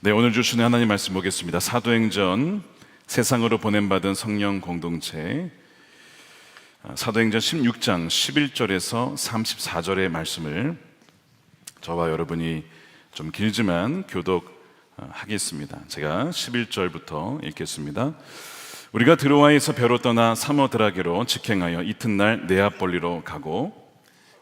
네, 오늘 주시는 하나님 말씀 보겠습니다. 사도행전 세상으로 보냄받은 성령 공동체 사도행전 16장 11절에서 34절의 말씀을 저와 여러분이 좀 길지만 교독하겠습니다. 제가 11절부터 읽겠습니다. 우리가 드로아에서 배로 떠나 사모드라게로 직행하여 이튿날 네아폴리로 가고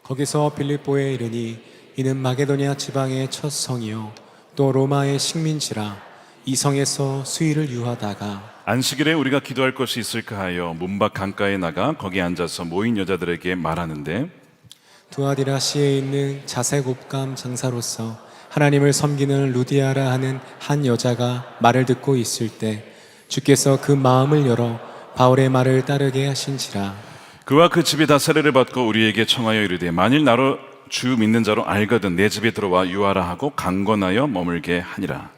거기서 빌립보에 이르니 이는 마게도냐 지방의 첫 성이요 또 로마의 식민지라. 이 성에서 수일을 유하다가 안식일에 우리가 기도할 것이 있을까 하여 문밖 강가에 나가 거기 앉아서 모인 여자들에게 말하는데 두아디라시에 있는 자색 옷감 장사로서 하나님을 섬기는 루디아라 하는 한 여자가 말을 듣고 있을 때 주께서 그 마음을 열어 바울의 말을 따르게 하신지라. 그와 그 집이 다 세례를 받고 우리에게 청하여 이르되 만일 나로 주 믿는 자로 알거든 내 집에 들어와 유하라 하고 강권하여 머물게 하니라.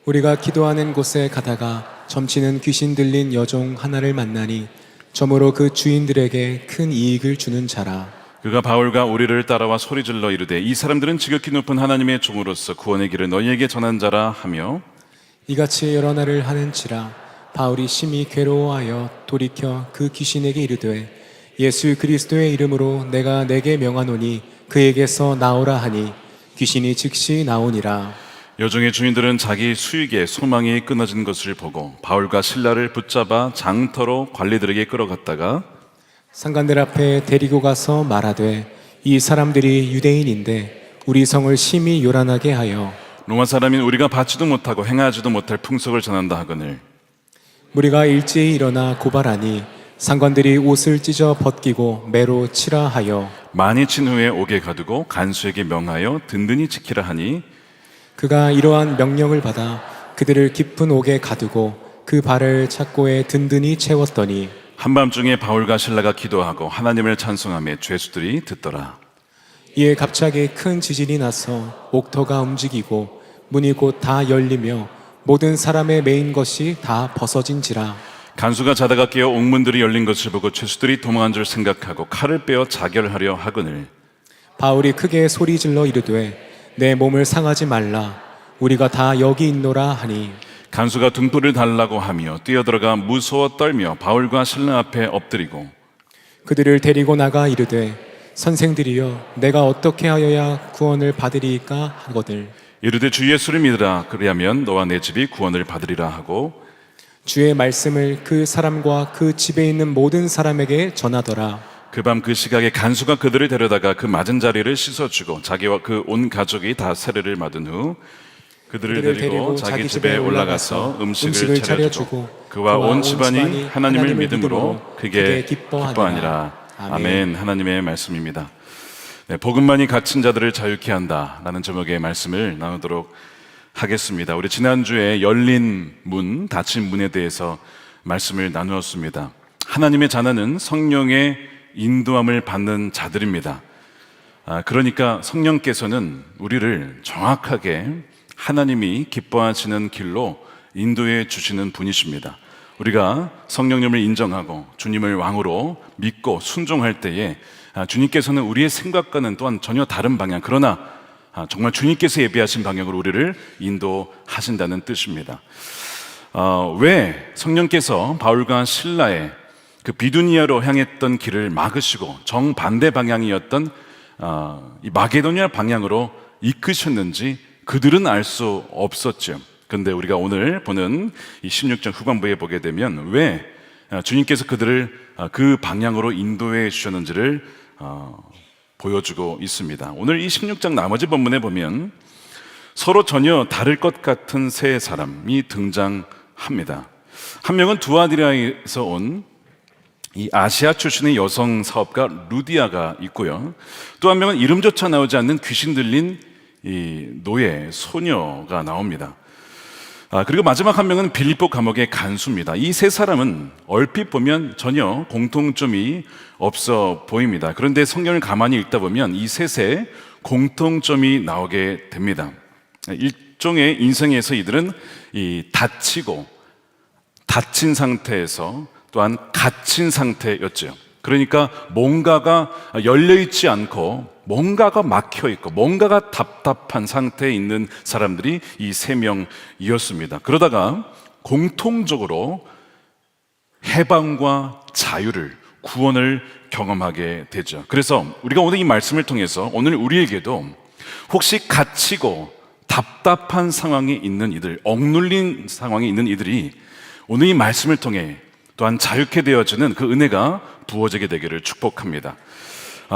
우리가 기도하는 곳에 가다가 점치는 귀신 들린 여종 하나를 만나니 점으로 그 주인들에게 큰 이익을 주는 자라. 그가 바울과 우리를 따라와 소리질러 이르되 이 사람들은 지극히 높은 하나님의 종으로서 구원의 길을 너희에게 전한 자라 하며 이같이 여러 날을 하는지라. 바울이 심히 괴로워하여 돌이켜 그 귀신에게 이르되 예수 그리스도의 이름으로 내가 내게 명하노니 그에게서 나오라 하니 귀신이 즉시 나오니라. 여종의 주인들은 자기 수익에 소망이 끊어진 것을 보고 바울과 실라를 붙잡아 장터로 관리들에게 끌어갔다가 상관들 앞에 데리고 가서 말하되 이 사람들이 유대인인데 우리 성을 심히 요란하게 하여 로마 사람인 우리가 받지도 못하고 행하지도 못할 풍속을 전한다 하거늘 우리가 일제히 일어나 고발하니 상관들이 옷을 찢어 벗기고 매로 치라 하여 많이 친 후에 옥에 가두고 간수에게 명하여 든든히 지키라 하니 그가 이러한 명령을 받아 그들을 깊은 옥에 가두고 그 발을 착고에 든든히 채웠더니 한밤중에 바울과 실라가 기도하고 하나님을 찬송하며 죄수들이 듣더라. 이에 갑자기 큰 지진이 나서 옥터가 움직이고 문이 곧 다 열리며 모든 사람의 메인 것이 다 벗어진지라. 간수가 자다가 깨어 옥문들이 열린 것을 보고 죄수들이 도망한 줄 생각하고 칼을 빼어 자결하려 하거늘 바울이 크게 소리질러 이르되 내 몸을 상하지 말라. 우리가 다 여기 있노라 하니 간수가 등불을 달라고 하며 뛰어들어가 무서워 떨며 바울과 실라 앞에 엎드리고 그들을 데리고 나가 이르되 선생들이여 내가 어떻게 하여야 구원을 받으리이까 하거늘 이르되 주 예수를 믿으라 그리하면 너와 내 집이 구원을 받으리라 하고 주의 말씀을 그 사람과 그 집에 있는 모든 사람에게 전하더라. 그 밤 그 시각에 간수가 그들을 데려다가 그 맞은 자리를 씻어주고 자기와 그 온 가족이 다 세례를 받은 후 그들을 데리고 자기 집에 올라가서 음식을 차려주고 그와 온 집안이 하나님을 믿음으로 크게 기뻐하니라. 아멘. 하나님의 말씀입니다. 네, 복음만이 갇힌 자들을 자유케 한다라는 제목의 말씀을 나누도록 하겠습니다. 우리 지난주에 열린 문, 닫힌 문에 대해서 말씀을 나누었습니다. 하나님의 자녀는 성령의 인도함을 받는 자들입니다. 그러니까 성령께서는 우리를 정확하게 하나님이 기뻐하시는 길로 인도해 주시는 분이십니다. 우리가 성령님을 인정하고 주님을 왕으로 믿고 순종할 때에 주님께서는 우리의 생각과는 또한 전혀 다른 방향, 그러나 정말 주님께서 예비하신 방향으로 우리를 인도하신다는 뜻입니다. 왜 성령께서 바울과 실라의 그 비두니아로 향했던 길을 막으시고 정반대 방향이었던 이 마게도니아 방향으로 이끄셨는지 그들은 알 수 없었죠. 그런데 우리가 오늘 보는 이 16장 후반부에 보게 되면 왜 주님께서 그들을 그 방향으로 인도해 주셨는지를 보여주고 있습니다. 오늘 이 16장 나머지 본문에 보면 서로 전혀 다를 것 같은 세 사람이 등장합니다. 한 명은 두아디라에서 온 이 아시아 출신의 여성 사업가 루디아가 있고요. 또 한 명은 이름조차 나오지 않는 귀신 들린 이 노예 소녀가 나옵니다. 그리고 마지막 한 명은 빌립보 감옥의 간수입니다. 이 세 사람은 얼핏 보면 전혀 공통점이 없어 보입니다. 그런데 성경을 가만히 읽다 보면 이 셋의 공통점이 나오게 됩니다. 일종의 인생에서 이들은 다친 상태에서 또한 갇힌 상태였죠. 그러니까 뭔가가 열려있지 않고 뭔가가 막혀 있고 뭔가가 답답한 상태에 있는 사람들이 이 3명이었습니다. 그러다가 공통적으로 해방과 자유를, 구원을 경험하게 되죠. 그래서 우리가 오늘 이 말씀을 통해서 오늘 우리에게도 혹시 갇히고 답답한 상황에 있는 이들, 억눌린 상황에 있는 이들이 오늘 이 말씀을 통해 또한 자유케 되어지는 그 은혜가 부어지게 되기를 축복합니다.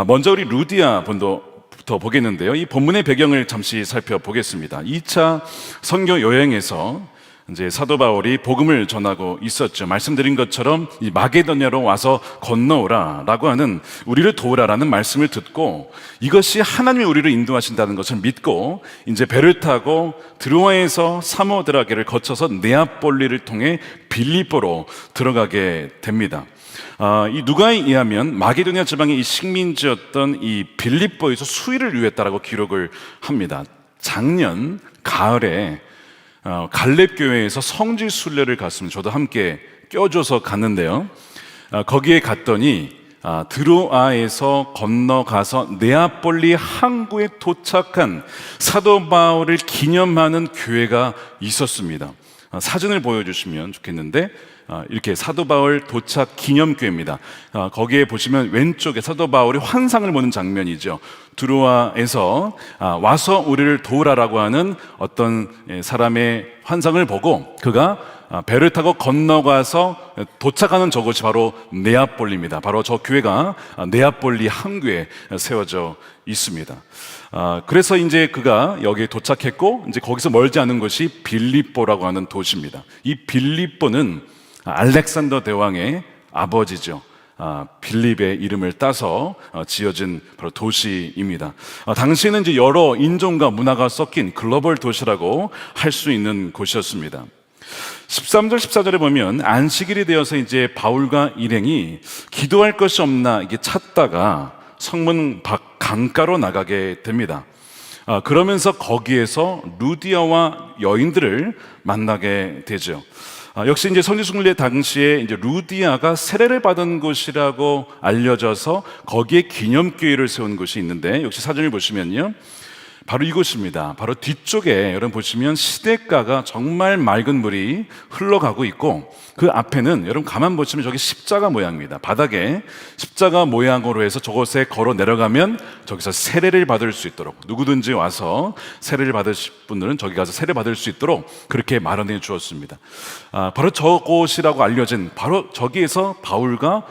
먼저 우리 루디아 본도부터 보겠는데요. 이 본문의 배경을 잠시 살펴보겠습니다. 2차 선교 여행에서 이제 사도 바울이 복음을 전하고 있었죠. 말씀드린 것처럼 이 마게도냐로 와서 건너오라라고 하는, 우리를 도우라라는 말씀을 듣고 이것이 하나님이 우리를 인도하신다는 것을 믿고 이제 배를 타고 드로아에서 사모드라게를 거쳐서 네아폴리를 통해 빌립보로 들어가게 됩니다. 이 누가에 의하면 마게도냐 지방의 이 식민지였던 이 빌립보에서 수일을 유했다라고 기록을 합니다. 작년 가을에 갈렙교회에서 성지 순례를 갔습니다. 저도 함께 껴줘서 갔는데요. 거기에 갔더니 드로아에서 건너가서 네아폴리 항구에 도착한 사도 바울을 기념하는 교회가 있었습니다. 사진을 보여주시면 좋겠는데, 이렇게 사도 바울 도착 기념교회입니다. 거기에 보시면 왼쪽에 사도 바울이 환상을 보는 장면이죠. 드로아에서 와서 우리를 도우라라고 하는 어떤 사람의 환상을 보고 그가 배를 타고 건너가서 도착하는 저곳이 바로 네아폴리입니다. 바로 저 교회가 네아폴리 항구에 세워져 있습니다. 그래서 이제 그가 여기에 도착했고, 이제 거기서 멀지 않은 것이 빌립보라고 하는 도시입니다. 이 빌립보는 알렉산더 대왕의 아버지죠. 빌립의 이름을 따서 지어진 바로 도시입니다. 당시에는 이제 여러 인종과 문화가 섞인 글로벌 도시라고 할 수 있는 곳이었습니다. 13절 14절에 보면 안식일이 되어서 이제 바울과 일행이 기도할 것이 없나 이게 찾다가 성문 밖 강가로 나가게 됩니다. 그러면서 거기에서 루디아와 여인들을 만나게 되죠. 역시 이제 성지순례 당시에 이제 루디아가 세례를 받은 곳이라고 알려져서 거기에 기념교회를 세운 곳이 있는데, 역시 사진을 보시면요, 바로 이곳입니다. 바로 뒤쪽에 여러분 보시면 시냇가가 정말 맑은 물이 흘러가고 있고, 그 앞에는 여러분 가만 보시면 저기 십자가 모양입니다. 바닥에 십자가 모양으로 해서 저곳에 걸어 내려가면 저기서 세례를 받을 수 있도록, 누구든지 와서 세례를 받으실 분들은 저기 가서 세례 받을 수 있도록 그렇게 마련해 주었습니다. 바로 저곳이라고 알려진 바로 저기에서 바울과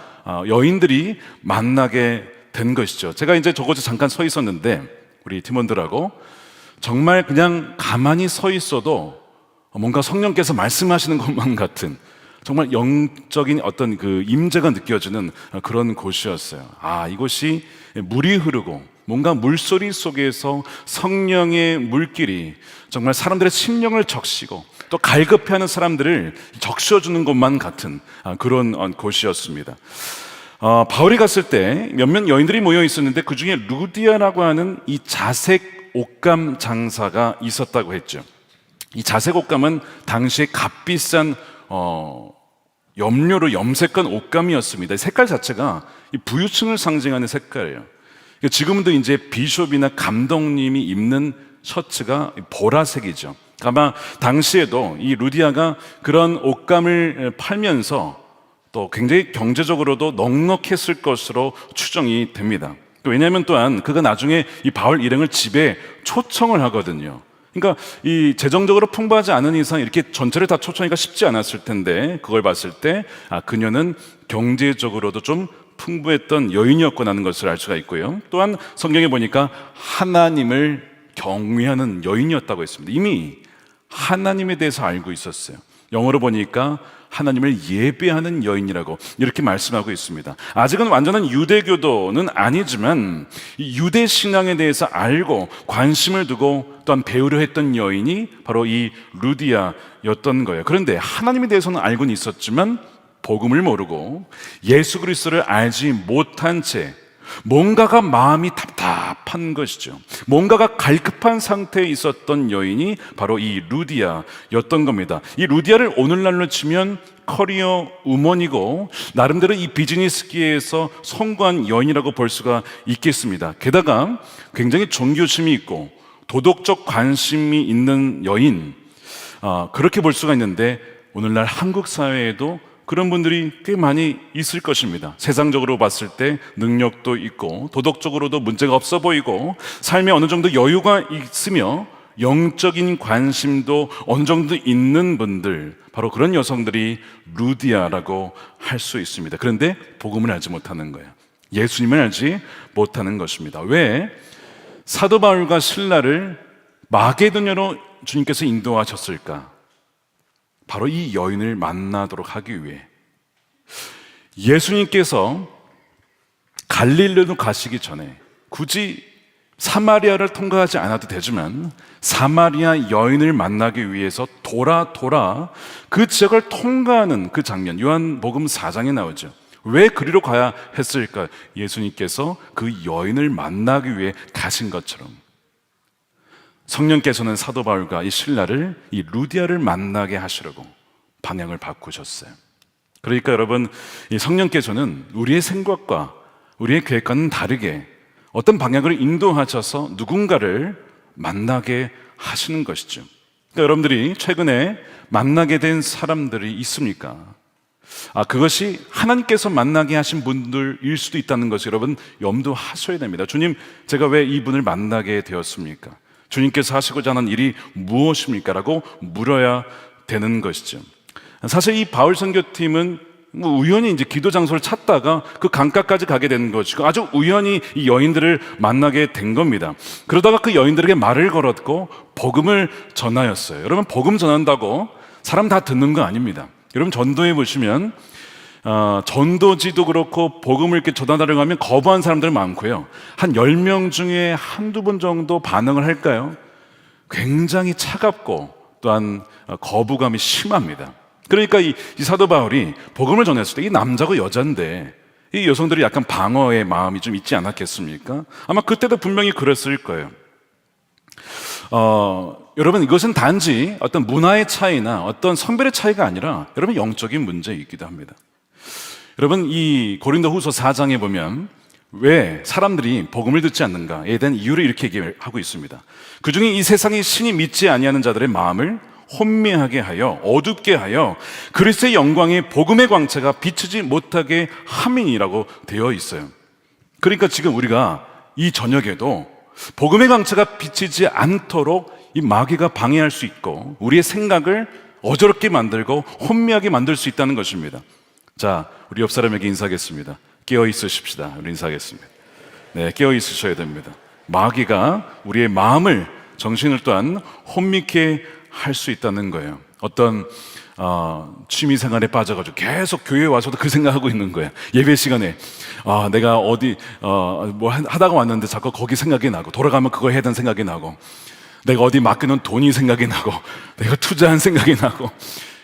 여인들이 만나게 된 것이죠. 제가 이제 저곳에 잠깐 서 있었는데 우리 팀원들하고 정말 그냥 가만히 서 있어도 뭔가 성령께서 말씀하시는 것만 같은, 정말 영적인 어떤 그 임재가 느껴지는 그런 곳이었어요. 이곳이 물이 흐르고 뭔가 물소리 속에서 성령의 물길이 정말 사람들의 심령을 적시고 또 갈급해하는 사람들을 적셔주는 것만 같은 그런 곳이었습니다. 바울이 갔을 때 몇몇 여인들이 모여 있었는데 그 중에 루디아라고 하는 이 자색 옷감 장사가 있었다고 했죠. 이 자색 옷감은 당시에 값비싼 염료로 염색한 옷감이었습니다. 색깔 자체가 이 부유층을 상징하는 색깔이에요. 지금도 이제 비숍이나 감독님이 입는 셔츠가 보라색이죠. 아마 당시에도 이 루디아가 그런 옷감을 팔면서 또 굉장히 경제적으로도 넉넉했을 것으로 추정이 됩니다. 왜냐하면 또한 그가 나중에 이 바울 일행을 집에 초청을 하거든요. 그러니까 이 재정적으로 풍부하지 않은 이상 이렇게 전체를 다 초청하기가 쉽지 않았을 텐데, 그걸 봤을 때 그녀는 경제적으로도 좀 풍부했던 여인이었구나 하는 것을 알 수가 있고요. 또한 성경에 보니까 하나님을 경외하는 여인이었다고 했습니다. 이미 하나님에 대해서 알고 있었어요. 영어로 보니까 하나님을 예배하는 여인이라고 이렇게 말씀하고 있습니다. 아직은 완전한 유대교도는 아니지만 이 유대 신앙에 대해서 알고 관심을 두고 또한 배우려 했던 여인이 바로 이 루디아였던 거예요. 그런데 하나님에 대해서는 알고는 있었지만 복음을 모르고 예수 그리스도를 알지 못한 채 뭔가가 마음이 답답한 것이죠. 뭔가가 갈급한 상태에 있었던 여인이 바로 이 루디아였던 겁니다. 이 루디아를 오늘날로 치면 커리어 우먼이고 나름대로 이 비즈니스계에서 성공한 여인이라고 볼 수가 있겠습니다. 게다가 굉장히 종교심이 있고 도덕적 관심이 있는 여인, 그렇게 볼 수가 있는데 오늘날 한국 사회에도 그런 분들이 꽤 많이 있을 것입니다. 세상적으로 봤을 때 능력도 있고 도덕적으로도 문제가 없어 보이고 삶에 어느 정도 여유가 있으며 영적인 관심도 어느 정도 있는 분들, 바로 그런 여성들이 루디아라고 할 수 있습니다. 그런데 복음을 알지 못하는 거예요. 예수님을 알지 못하는 것입니다. 왜? 사도 바울과 실라를 마게도냐로 주님께서 인도하셨을까? 바로 이 여인을 만나도록 하기 위해. 예수님께서 갈릴리로 가시기 전에 굳이 사마리아를 통과하지 않아도 되지만 사마리아 여인을 만나기 위해서 돌아 그 지역을 통과하는 그 장면, 요한복음 4장에 나오죠. 왜 그리로 가야 했을까? 예수님께서 그 여인을 만나기 위해 가신 것처럼 성령께서는 사도 바울과 이 실라를, 이 루디아를 만나게 하시려고 방향을 바꾸셨어요. 그러니까 여러분, 이 성령께서는 우리의 생각과 우리의 계획과는 다르게 어떤 방향을 인도하셔서 누군가를 만나게 하시는 것이죠. 그러니까 여러분들이 최근에 만나게 된 사람들이 있습니까? 그것이 하나님께서 만나게 하신 분들일 수도 있다는 것을 여러분 염두하셔야 됩니다. 주님, 제가 왜 이분을 만나게 되었습니까? 주님께서 하시고자 하는 일이 무엇입니까? 라고 물어야 되는 것이죠. 사실 이 바울 선교팀은 우연히 이제 기도 장소를 찾다가 그 강가까지 가게 된 것이고 아주 우연히 이 여인들을 만나게 된 겁니다. 그러다가 그 여인들에게 말을 걸었고 복음을 전하였어요. 여러분, 복음 전한다고 사람 다 듣는 거 아닙니다. 여러분, 전도해 보시면 전도지도 그렇고 복음을 이렇게 전하려고 하면 거부한 사람들 많고요. 한 10명 중에 한두 분 정도 반응을 할까요? 굉장히 차갑고 또한 거부감이 심합니다. 그러니까 이 사도 바울이 복음을 전했을 때 이 남자고 여자인데 이 여성들이 약간 방어의 마음이 좀 있지 않았겠습니까? 아마 그때도 분명히 그랬을 거예요. 여러분, 이것은 단지 어떤 문화의 차이나 어떤 성별의 차이가 아니라 여러분 영적인 문제이기도 합니다. 여러분, 이 고린도후서 4장에 보면 왜 사람들이 복음을 듣지 않는가에 대한 이유를 이렇게 얘기하고 있습니다. 그중에 이 세상의 신이 믿지 아니하는 자들의 마음을 혼미하게 하여 어둡게 하여 그리스도의 영광의 복음의 광채가 비치지 못하게 함이니라고 되어 있어요. 그러니까 지금 우리가 이 저녁에도 복음의 광채가 비치지 않도록 이 마귀가 방해할 수 있고 우리의 생각을 어저롭게 만들고 혼미하게 만들 수 있다는 것입니다. 자, 우리 옆 사람에게 인사하겠습니다. 깨어 있으십시다. 우리 인사하겠습니다. 네, 깨어 있으셔야 됩니다. 마귀가 우리의 마음을, 정신을 또한 혼미케 할 수 있다는 거예요. 어떤 취미 생활에 빠져가지고 계속 교회에 와서도 그 생각하고 있는 거예요. 예배 시간에 내가 어디 뭐 하다가 왔는데 자꾸 거기 생각이 나고 돌아가면 그거 해야 되는 생각이 나고 내가 어디 맡겨놓은 돈이 생각이 나고 내가 투자한 생각이 나고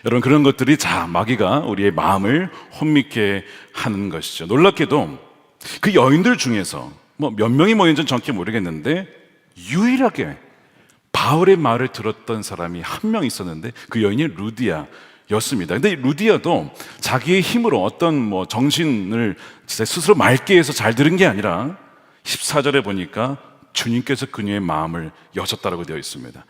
여러분, 그런 것들이 마귀가 우리의 마음을 혼미케 하는 것이죠. 놀랍게도 그 여인들 중에서 뭐 몇 명이 모였는지는 정확히 모르겠는데 유일하게 바울의 말을 들었던 사람이 한 명 있었는데 그 여인이 루디아였습니다. 근데 루디아도 자기의 힘으로 어떤 뭐 정신을 스스로 맑게 해서 잘 들은 게 아니라 14절에 보니까 주님께서 그녀의 마음을 여셨다라고 되어 있습니다.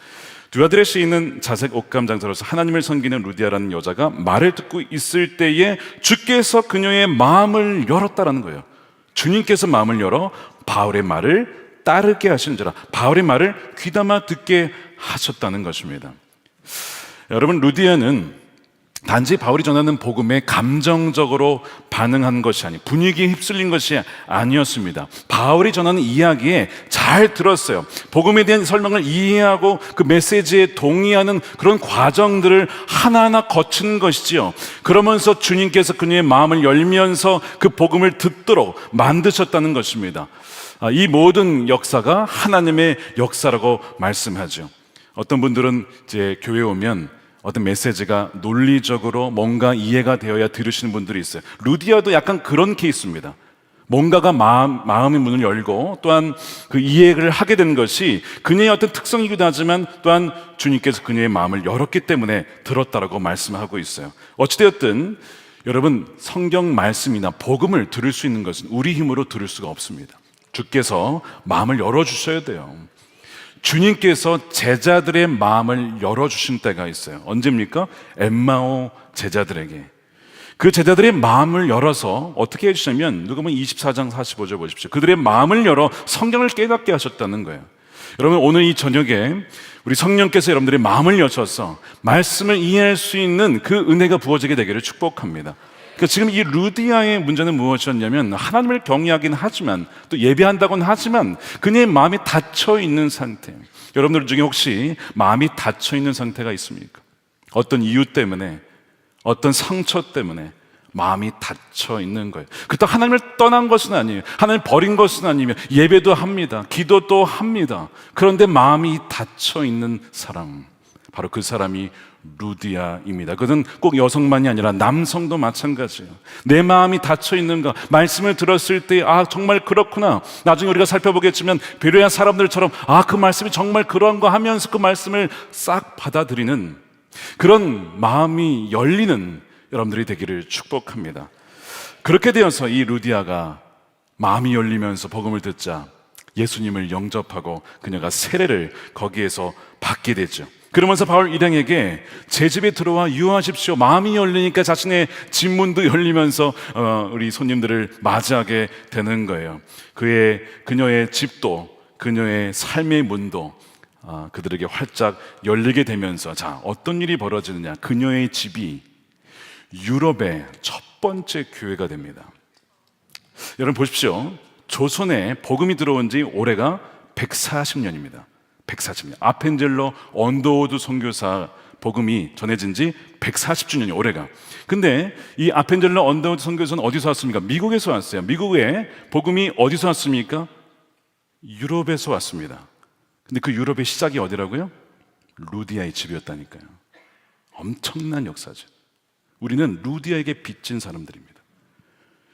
두아드레스에 있는 자색 옥감장사로서 하나님을 섬기는 루디아라는 여자가 말을 듣고 있을 때에 주께서 그녀의 마음을 열었다라는 거예요. 주님께서 마음을 열어 바울의 말을 따르게 하시는지라, 바울의 말을 귀담아 듣게 하셨다는 것입니다. 여러분, 루디아는 단지 바울이 전하는 복음에 감정적으로 반응한 것이 아니, 분위기에 휩쓸린 것이 아니었습니다. 바울이 전하는 이야기에 잘 들었어요. 복음에 대한 설명을 이해하고 그 메시지에 동의하는 그런 과정들을 하나하나 거친 것이지요. 그러면서 주님께서 그녀의 마음을 열면서 그 복음을 듣도록 만드셨다는 것입니다. 이 모든 역사가 하나님의 역사라고 말씀하죠. 어떤 분들은 이제 교회에 오면 어떤 메시지가 논리적으로 뭔가 이해가 되어야 들으시는 분들이 있어요. 루디아도 약간 그런 케이스입니다. 뭔가가 마음의 문을 열고 또한 그 이해를 하게 된 것이 그녀의 어떤 특성이기도 하지만 또한 주님께서 그녀의 마음을 열었기 때문에 들었다라고 말씀하고 있어요. 어찌되었든 여러분, 성경 말씀이나 복음을 들을 수 있는 것은 우리 힘으로 들을 수가 없습니다. 주께서 마음을 열어주셔야 돼요. 주님께서 제자들의 마음을 열어주신 때가 있어요. 언제입니까? 엠마오 제자들에게. 그 제자들의 마음을 열어서 어떻게 해주시냐면 누가복음 24장 45절 보십시오. 그들의 마음을 열어 성경을 깨닫게 하셨다는 거예요. 여러분, 오늘 이 저녁에 우리 성령께서 여러분들의 마음을 여셔서 말씀을 이해할 수 있는 그 은혜가 부어지게 되기를 축복합니다. 그러니까 지금 이 루디아의 문제는 무엇이었냐면 하나님을 경외하긴 하지만 또 예배한다고는 하지만 그녀의 마음이 닫혀 있는 상태. 여러분들 중에 혹시 마음이 닫혀 있는 상태가 있습니까? 어떤 이유 때문에, 어떤 상처 때문에 마음이 닫혀 있는 거예요. 그렇다고 하나님을 떠난 것은 아니에요. 하나님을 버린 것은 아니며 예배도 합니다. 기도도 합니다. 그런데 마음이 닫혀 있는 사람, 바로 그 사람이 루디아입니다. 그것은 꼭 여성만이 아니라 남성도 마찬가지예요. 내 마음이 닫혀 있는가? 말씀을 들었을 때 정말 그렇구나. 나중에 우리가 살펴보겠지만 베레아 사람들처럼 그 말씀이 정말 그런가 하면서 그 말씀을 싹 받아들이는 그런 마음이 열리는 여러분들이 되기를 축복합니다. 그렇게 되어서 이 루디아가 마음이 열리면서 복음을 듣자 예수님을 영접하고 그녀가 세례를 거기에서 받게 되죠. 그러면서 바울 일행에게 제 집에 들어와 유하십시오. 마음이 열리니까 자신의 집문도 열리면서 우리 손님들을 맞이하게 되는 거예요. 그녀의 집도 그녀의 삶의 문도 그들에게 활짝 열리게 되면서 어떤 일이 벌어지느냐? 그녀의 집이 유럽의 첫 번째 교회가 됩니다. 여러분 보십시오. 조선에 복음이 들어온 지 올해가 140년입니다. 140년. 아펜젤러 언더우드 선교사 복음이 전해진 지 140주년이 올해가. 근데 이 아펜젤러 언더우드 선교사는 어디서 왔습니까? 미국에서 왔어요. 미국에 복음이 어디서 왔습니까? 유럽에서 왔습니다. 근데 그 유럽의 시작이 어디라고요? 루디아의 집이었다니까요. 엄청난 역사죠. 우리는 루디아에게 빚진 사람들입니다.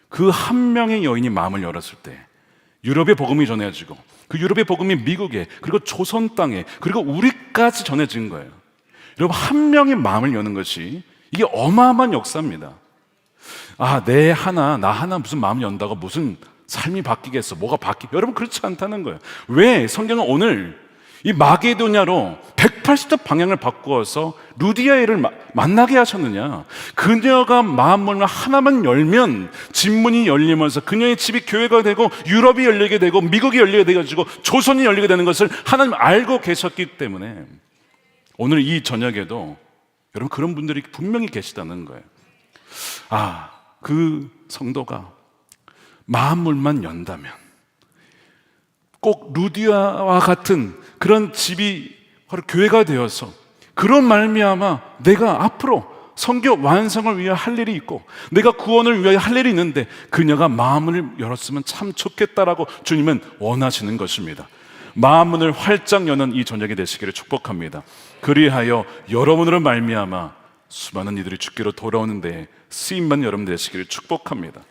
그 한 명의 여인이 마음을 열었을 때 유럽의 복음이 전해지고 그 유럽의 복음이 미국에 그리고 조선 땅에 그리고 우리까지 전해진 거예요. 여러분, 한 명의 마음을 여는 것이 이게 어마어마한 역사입니다. 나 하나 무슨 마음을 연다고 무슨 삶이 바뀌겠어? 뭐가 여러분, 그렇지 않다는 거예요. 왜 성경은 오늘 이 마게도냐로 180도 방향을 바꾸어서 루디아를 만나게 하셨느냐? 그녀가 마음문을 하나만 열면 집문이 열리면서 그녀의 집이 교회가 되고 유럽이 열리게 되고 미국이 열리게 돼가지고 조선이 열리게 되는 것을 하나님 알고 계셨기 때문에 오늘 이 저녁에도 여러분 그런 분들이 분명히 계시다는 거예요. 그 성도가 마음문만 연다면 꼭 루디아와 같은 그런 집이 바로 교회가 되어서 그런 말미암아 내가 앞으로 성교 완성을 위해 할 일이 있고 내가 구원을 위하여 할 일이 있는데 그녀가 마음을 열었으면 참 좋겠다라고 주님은 원하시는 것입니다. 마음문을 활짝 여는 이 저녁이 되시기를 축복합니다. 그리하여 여러분으로 말미암아 수많은 이들이 주께로 돌아오는데 쓰임받는 여러분 되시기를 축복합니다.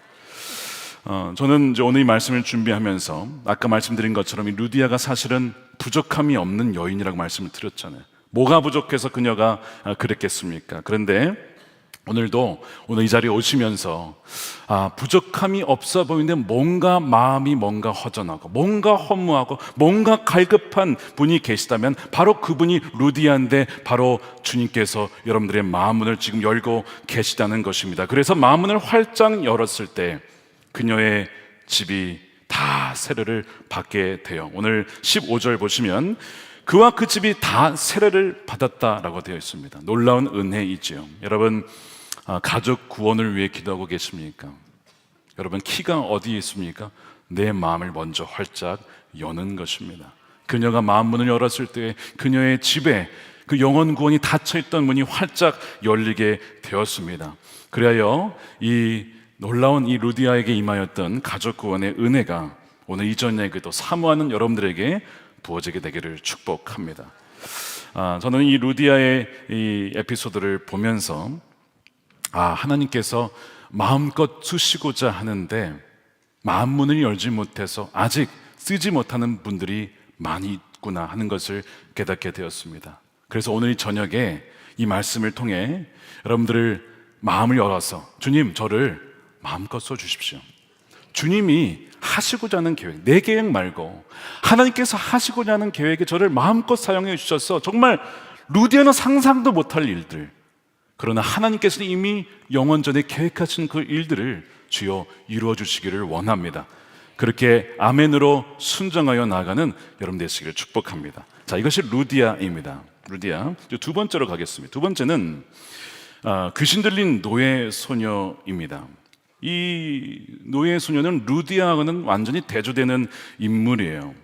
저는 이제 오늘 이 말씀을 준비하면서 아까 말씀드린 것처럼 이 루디아가 사실은 부족함이 없는 여인이라고 말씀을 드렸잖아요. 뭐가 부족해서 그녀가 그랬겠습니까? 그런데 오늘 이 자리에 오시면서 부족함이 없어 보이는데 뭔가 마음이 뭔가 허전하고 뭔가 허무하고 뭔가 갈급한 분이 계시다면 바로 그분이 루디아인데 바로 주님께서 여러분들의 마음문을 지금 열고 계시다는 것입니다. 그래서 마음문을 활짝 열었을 때 그녀의 집이 다 세례를 받게 돼요. 오늘 15절 보시면 그와 그 집이 다 세례를 받았다라고 되어 있습니다. 놀라운 은혜이지요. 여러분, 가족 구원을 위해 기도하고 계십니까? 여러분, 키가 어디에 있습니까? 내 마음을 먼저 활짝 여는 것입니다. 그녀가 마음 문을 열었을 때 그녀의 집에 그 영혼 구원이 닫혀있던 문이 활짝 열리게 되었습니다. 그리하여 이 놀라운 이 루디아에게 임하였던 가족 구원의 은혜가 오늘 이 저녁에도 사모하는 여러분들에게 부어지게 되기를 축복합니다. 저는 이 루디아의 이 에피소드를 보면서 하나님께서 마음껏 쓰시고자 하는데 마음 문을 열지 못해서 아직 쓰지 못하는 분들이 많이 있구나 하는 것을 깨닫게 되었습니다. 그래서 오늘 이 저녁에 이 말씀을 통해 여러분들을 마음을 열어서 주님 저를 마음껏 써주십시오. 주님이 하시고자 하는 계획, 내 계획 말고 하나님께서 하시고자 하는 계획에 저를 마음껏 사용해 주셔서 정말 루디아는 상상도 못할 일들, 그러나 하나님께서는 이미 영원전에 계획하신 그 일들을 주여 이루어 주시기를 원합니다. 그렇게 아멘으로 순종하여 나아가는 여러분 되시기를 축복합니다. 자, 이것이 루디아입니다. 루디아. 두 번째로 가겠습니다. 두 번째는 귀신 들린 노예 소녀입니다. 이 노예 소녀는 루디아하고는 완전히 대조되는 인물이에요.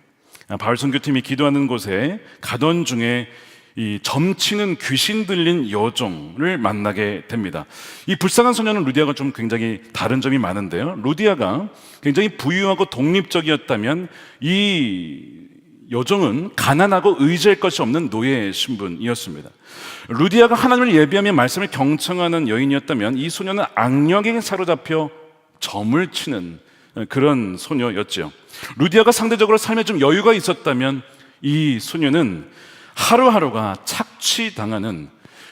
바울 선교팀이 기도하는 곳에 가던 중에 이 점치는 귀신 들린 여종을 만나게 됩니다. 이 불쌍한 소녀는 루디아가 좀 굉장히 다른 점이 많은데요. 루디아가 굉장히 부유하고 독립적이었다면 이 여종은 가난하고 의지할 것이 없는 노예 신분이었습니다. 루디아가 하나님을 예비하며 말씀을 경청하는 여인이었다면 이 소녀는 악령에게 사로잡혀 점을 치는 그런 소녀였죠. 루디아가 상대적으로 삶에 좀 여유가 있었다면 이 소녀는 하루하루가 착취당하는,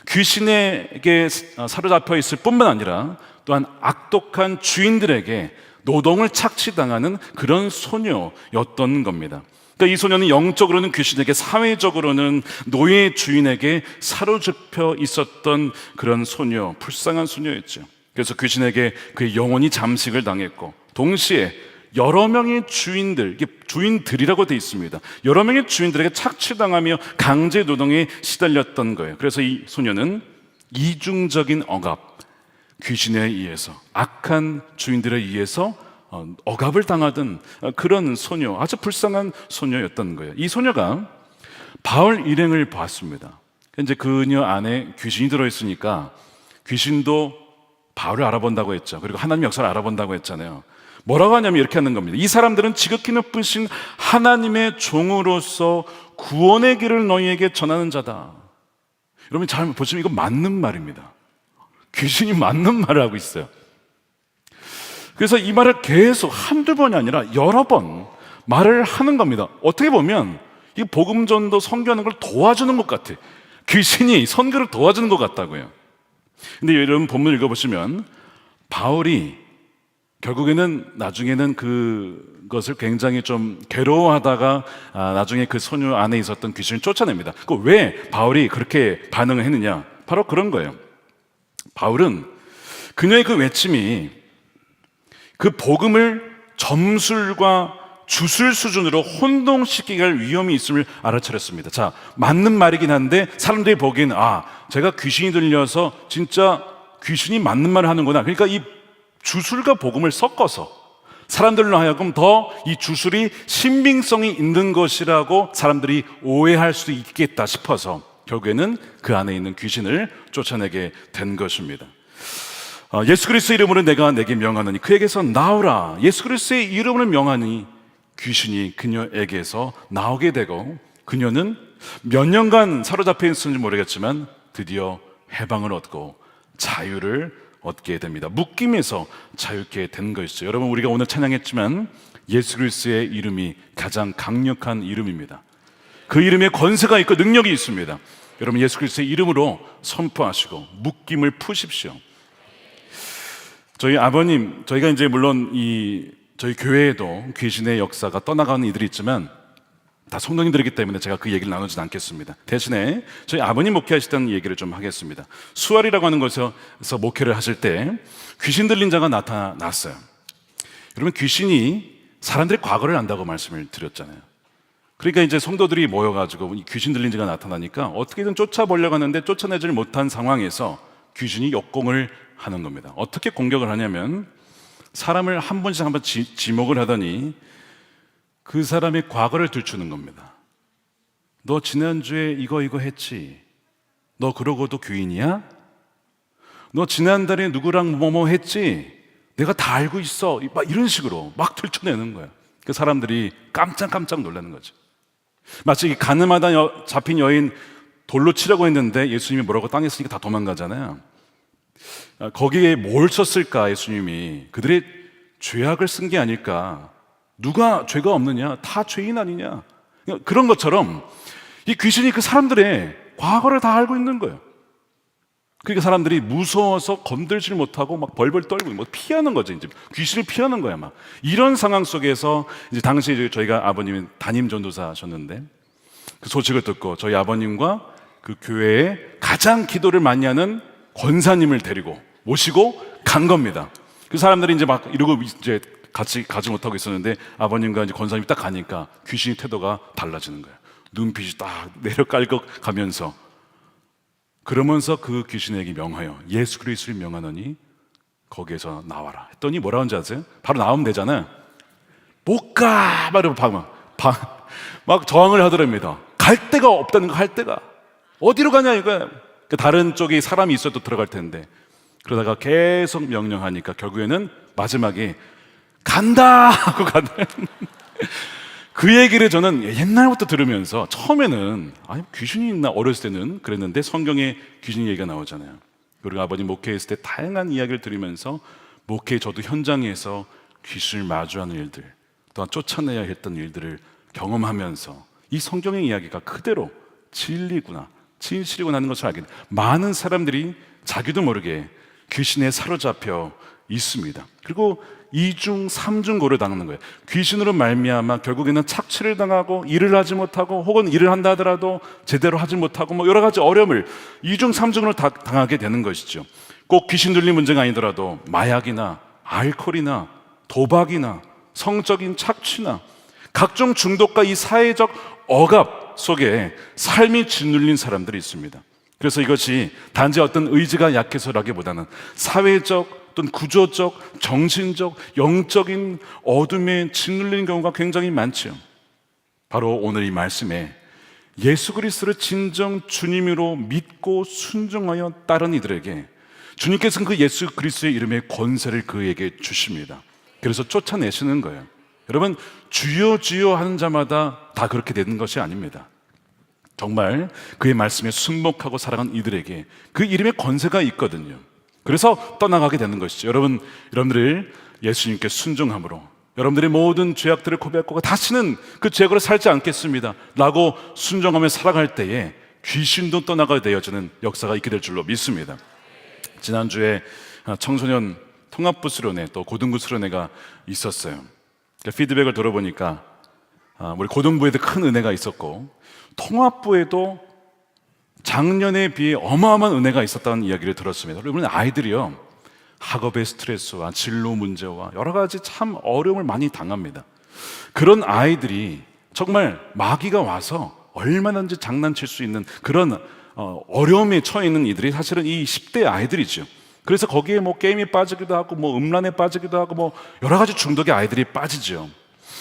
귀신에게 사로잡혀 있을 뿐만 아니라 또한 악독한 주인들에게 노동을 착취당하는 그런 소녀였던 겁니다. 그러니까 이 소녀는 영적으로는 귀신에게, 사회적으로는 노예 주인에게 사로잡혀 있었던 그런 소녀, 불쌍한 소녀였죠. 그래서 귀신에게 그의 영혼이 잠식을 당했고, 동시에 여러 명의 주인들, 이게 주인들이라고 되어 있습니다. 여러 명의 주인들에게 착취당하며 강제 노동에 시달렸던 거예요. 그래서 이 소녀는 이중적인 억압, 귀신에 의해서, 악한 주인들에 의해서 억압을 당하던 그런 소녀, 아주 불쌍한 소녀였던 거예요. 이 소녀가 바울 일행을 봤습니다. 이제 그녀 안에 귀신이 들어있으니까 귀신도 바울을 알아본다고 했죠. 그리고 하나님 역사를 알아본다고 했잖아요. 뭐라고 하냐면 이렇게 하는 겁니다. 이 사람들은 지극히 높으신 하나님의 종으로서 구원의 길을 너희에게 전하는 자다. 여러분 잘 보시면 이거 맞는 말입니다. 귀신이 맞는 말을 하고 있어요. 그래서 이 말을 계속 한두 번이 아니라 여러 번 말을 하는 겁니다. 어떻게 보면 이 복음 전도 선교하는 걸 도와주는 것 같아. 귀신이 선교를 도와주는 것 같다고요. 근데 여러분 본문 읽어보시면 바울이 결국에는 나중에는 그것을 굉장히 좀 괴로워하다가 나중에 그 소녀 안에 있었던 귀신을 쫓아냅니다. 왜 바울이 그렇게 반응을 했느냐? 바로 그런 거예요. 바울은 그녀의 그 외침이 그 복음을 점술과 주술 수준으로 혼동시키게 할 위험이 있음을 알아차렸습니다. 자, 맞는 말이긴 한데 사람들이 보기엔 제가 귀신이 들려서 진짜 귀신이 맞는 말을 하는구나. 그러니까 이 주술과 복음을 섞어서 사람들로 하여금 더 이 주술이 신빙성이 있는 것이라고 사람들이 오해할 수도 있겠다 싶어서 결국에는 그 안에 있는 귀신을 쫓아내게 된 것입니다. 예수 그리스도의 이름으로 내가 내게 명하노니 그에게서 나오라. 예수 그리스도의 이름으로 명하니 귀신이 그녀에게서 나오게 되고 그녀는 몇 년간 사로잡혀 있었는지 모르겠지만 드디어 해방을 얻고 자유를 얻게 됩니다. 묶임에서 자유케 된 것이죠. 여러분 우리가 오늘 찬양했지만 예수 그리스도의 이름이 가장 강력한 이름입니다. 그 이름에 권세가 있고 능력이 있습니다. 여러분 예수 그리스도의 이름으로 선포하시고 묶임을 푸십시오. 저희 아버님, 저희가 이제 물론 저희 교회에도 귀신의 역사가 떠나가는 이들이 있지만 다 성도님들이기 때문에 제가 그 얘기를 나누진 않겠습니다. 대신에 저희 아버님 목회하시던 얘기를 좀 하겠습니다. 수월이라고 하는 곳에서 목회를 하실 때 귀신 들린 자가 나타났어요. 여러분 귀신이 사람들의 과거를 안다고 말씀을 드렸잖아요. 그러니까 이제 성도들이 모여가지고 귀신 들린 자가 나타나니까 어떻게든 쫓아보려고 하는데 쫓아내질 못한 상황에서 귀신이 역공을 하는 겁니다. 어떻게 공격을 하냐면 사람을 한 번씩 한번 지목을 하더니 그 사람의 과거를 들추는 겁니다. 너 지난주에 이거 했지? 너 그러고도 귀인이야? 너 지난달에 누구랑 뭐뭐 했지? 내가 다 알고 있어. 막 이런 식으로 막 들춰내는 거예요. 그 사람들이 깜짝깜짝 놀라는 거죠. 마치 가늠하다 잡힌 여인 돌로 치려고 했는데 예수님이 뭐라고 땅에 쓰니까 다 도망가잖아요. 거기에 뭘 썼을까? 예수님이 그들의 죄악을 쓴 게 아닐까. 누가 죄가 없느냐? 다 죄인 아니냐? 그런 것처럼 이 귀신이 그 사람들의 과거를 다 알고 있는 거예요. 그러니까 사람들이 무서워서 건들질 못하고 막 벌벌 떨고 뭐 피하는 거죠. 이제 귀신을 피하는 거야, 막. 이런 상황 속에서 이제 당시 저희가 아버님이 담임 전도사셨는데 그 소식을 듣고 저희 아버님과 그 교회에 가장 기도를 많이 하는 권사님을 데리고 모시고 간 겁니다. 그 사람들이 이제 막 이러고 이제 같이 가지 못하고 있었는데 아버님과 이제 권사님이 딱 가니까 귀신의 태도가 달라지는 거예요. 눈빛이 딱 내려깔고 가면서 그러면서 그 귀신에게 명하여 예수 그리스도를 명하노니 거기에서 나와라 했더니 뭐라 하는지 아세요? 바로 나오면 되잖아요. 못 가! 막 저항을 하더랍니다. 갈 데가 없다는 거, 갈 데가. 어디로 가냐 이거야. 다른 쪽에 사람이 있어도 들어갈 텐데. 그러다가 계속 명령하니까 결국에는 마지막에 간다! 하고 가는 그 얘기를 저는 옛날부터 들으면서 처음에는 아니 귀신이 있나 어렸을 때는 그랬는데 성경에 귀신 얘기가 나오잖아요. 그리고 아버님 목회했을 때 다양한 이야기를 들으면서 목회 저도 현장에서 귀신을 마주하는 일들 또한 쫓아내야 했던 일들을 경험하면서 이 성경의 이야기가 그대로 진리구나 진실이구나 하는 것을 알게 돼요. 많은 사람들이 자기도 모르게 귀신에 사로잡혀 있습니다. 그리고 2중, 3중 고를 당하는 거예요. 귀신으로 말미암아 결국에는 착취를 당하고 일을 하지 못하고 혹은 일을 한다 하더라도 제대로 하지 못하고 뭐 여러 가지 어려움을 2중, 3중으로 당하게 되는 것이죠. 꼭 귀신 들린 문제가 아니더라도 마약이나 알코올이나 도박이나 성적인 착취나 각종 중독과 이 사회적 억압 속에 삶이 짓눌린 사람들이 있습니다. 그래서 이것이 단지 어떤 의지가 약해서라기보다는 사회적 또는 구조적, 정신적, 영적인 어둠에 짓눌리는 경우가 굉장히 많죠. 바로 오늘 이 말씀에 예수 그리스도를 진정 주님으로 믿고 순종하여 따른 이들에게 주님께서는 그 예수 그리스도의 이름의 권세를 그에게 주십니다. 그래서 쫓아내시는 거예요. 여러분, 주여 주여 하는 자마다 다 그렇게 되는 것이 아닙니다. 정말 그의 말씀에 순목하고 살아간 이들에게 그 이름의 권세가 있거든요. 그래서 떠나가게 되는 것이죠. 여러분들을 예수님께 순종함으로 여러분들의 모든 죄악들을 고백하고 다시는 그 죄악으로 살지 않겠습니다 라고 순종하며 살아갈 때에 귀신도 떠나가게 되어지는 역사가 있게 될 줄로 믿습니다. 지난주에 청소년 통합부 수련회 또 고등부 수련회가 있었어요. 피드백을 들어보니까 우리 고등부에도 큰 은혜가 있었고 통합부에도 작년에 비해 어마어마한 은혜가 있었다는 이야기를 들었습니다. 여러분, 아이들이요 학업의 스트레스와 진로 문제와 여러 가지 참 어려움을 많이 당합니다. 그런 아이들이 정말 마귀가 와서 얼마든지 장난칠 수 있는 그런 어려움에 처해 있는 이들이 사실은 이 10대 아이들이죠. 그래서 거기에 뭐 게임에 빠지기도 하고 뭐 음란에 빠지기도 하고 뭐 여러 가지 중독의 아이들이 빠지죠.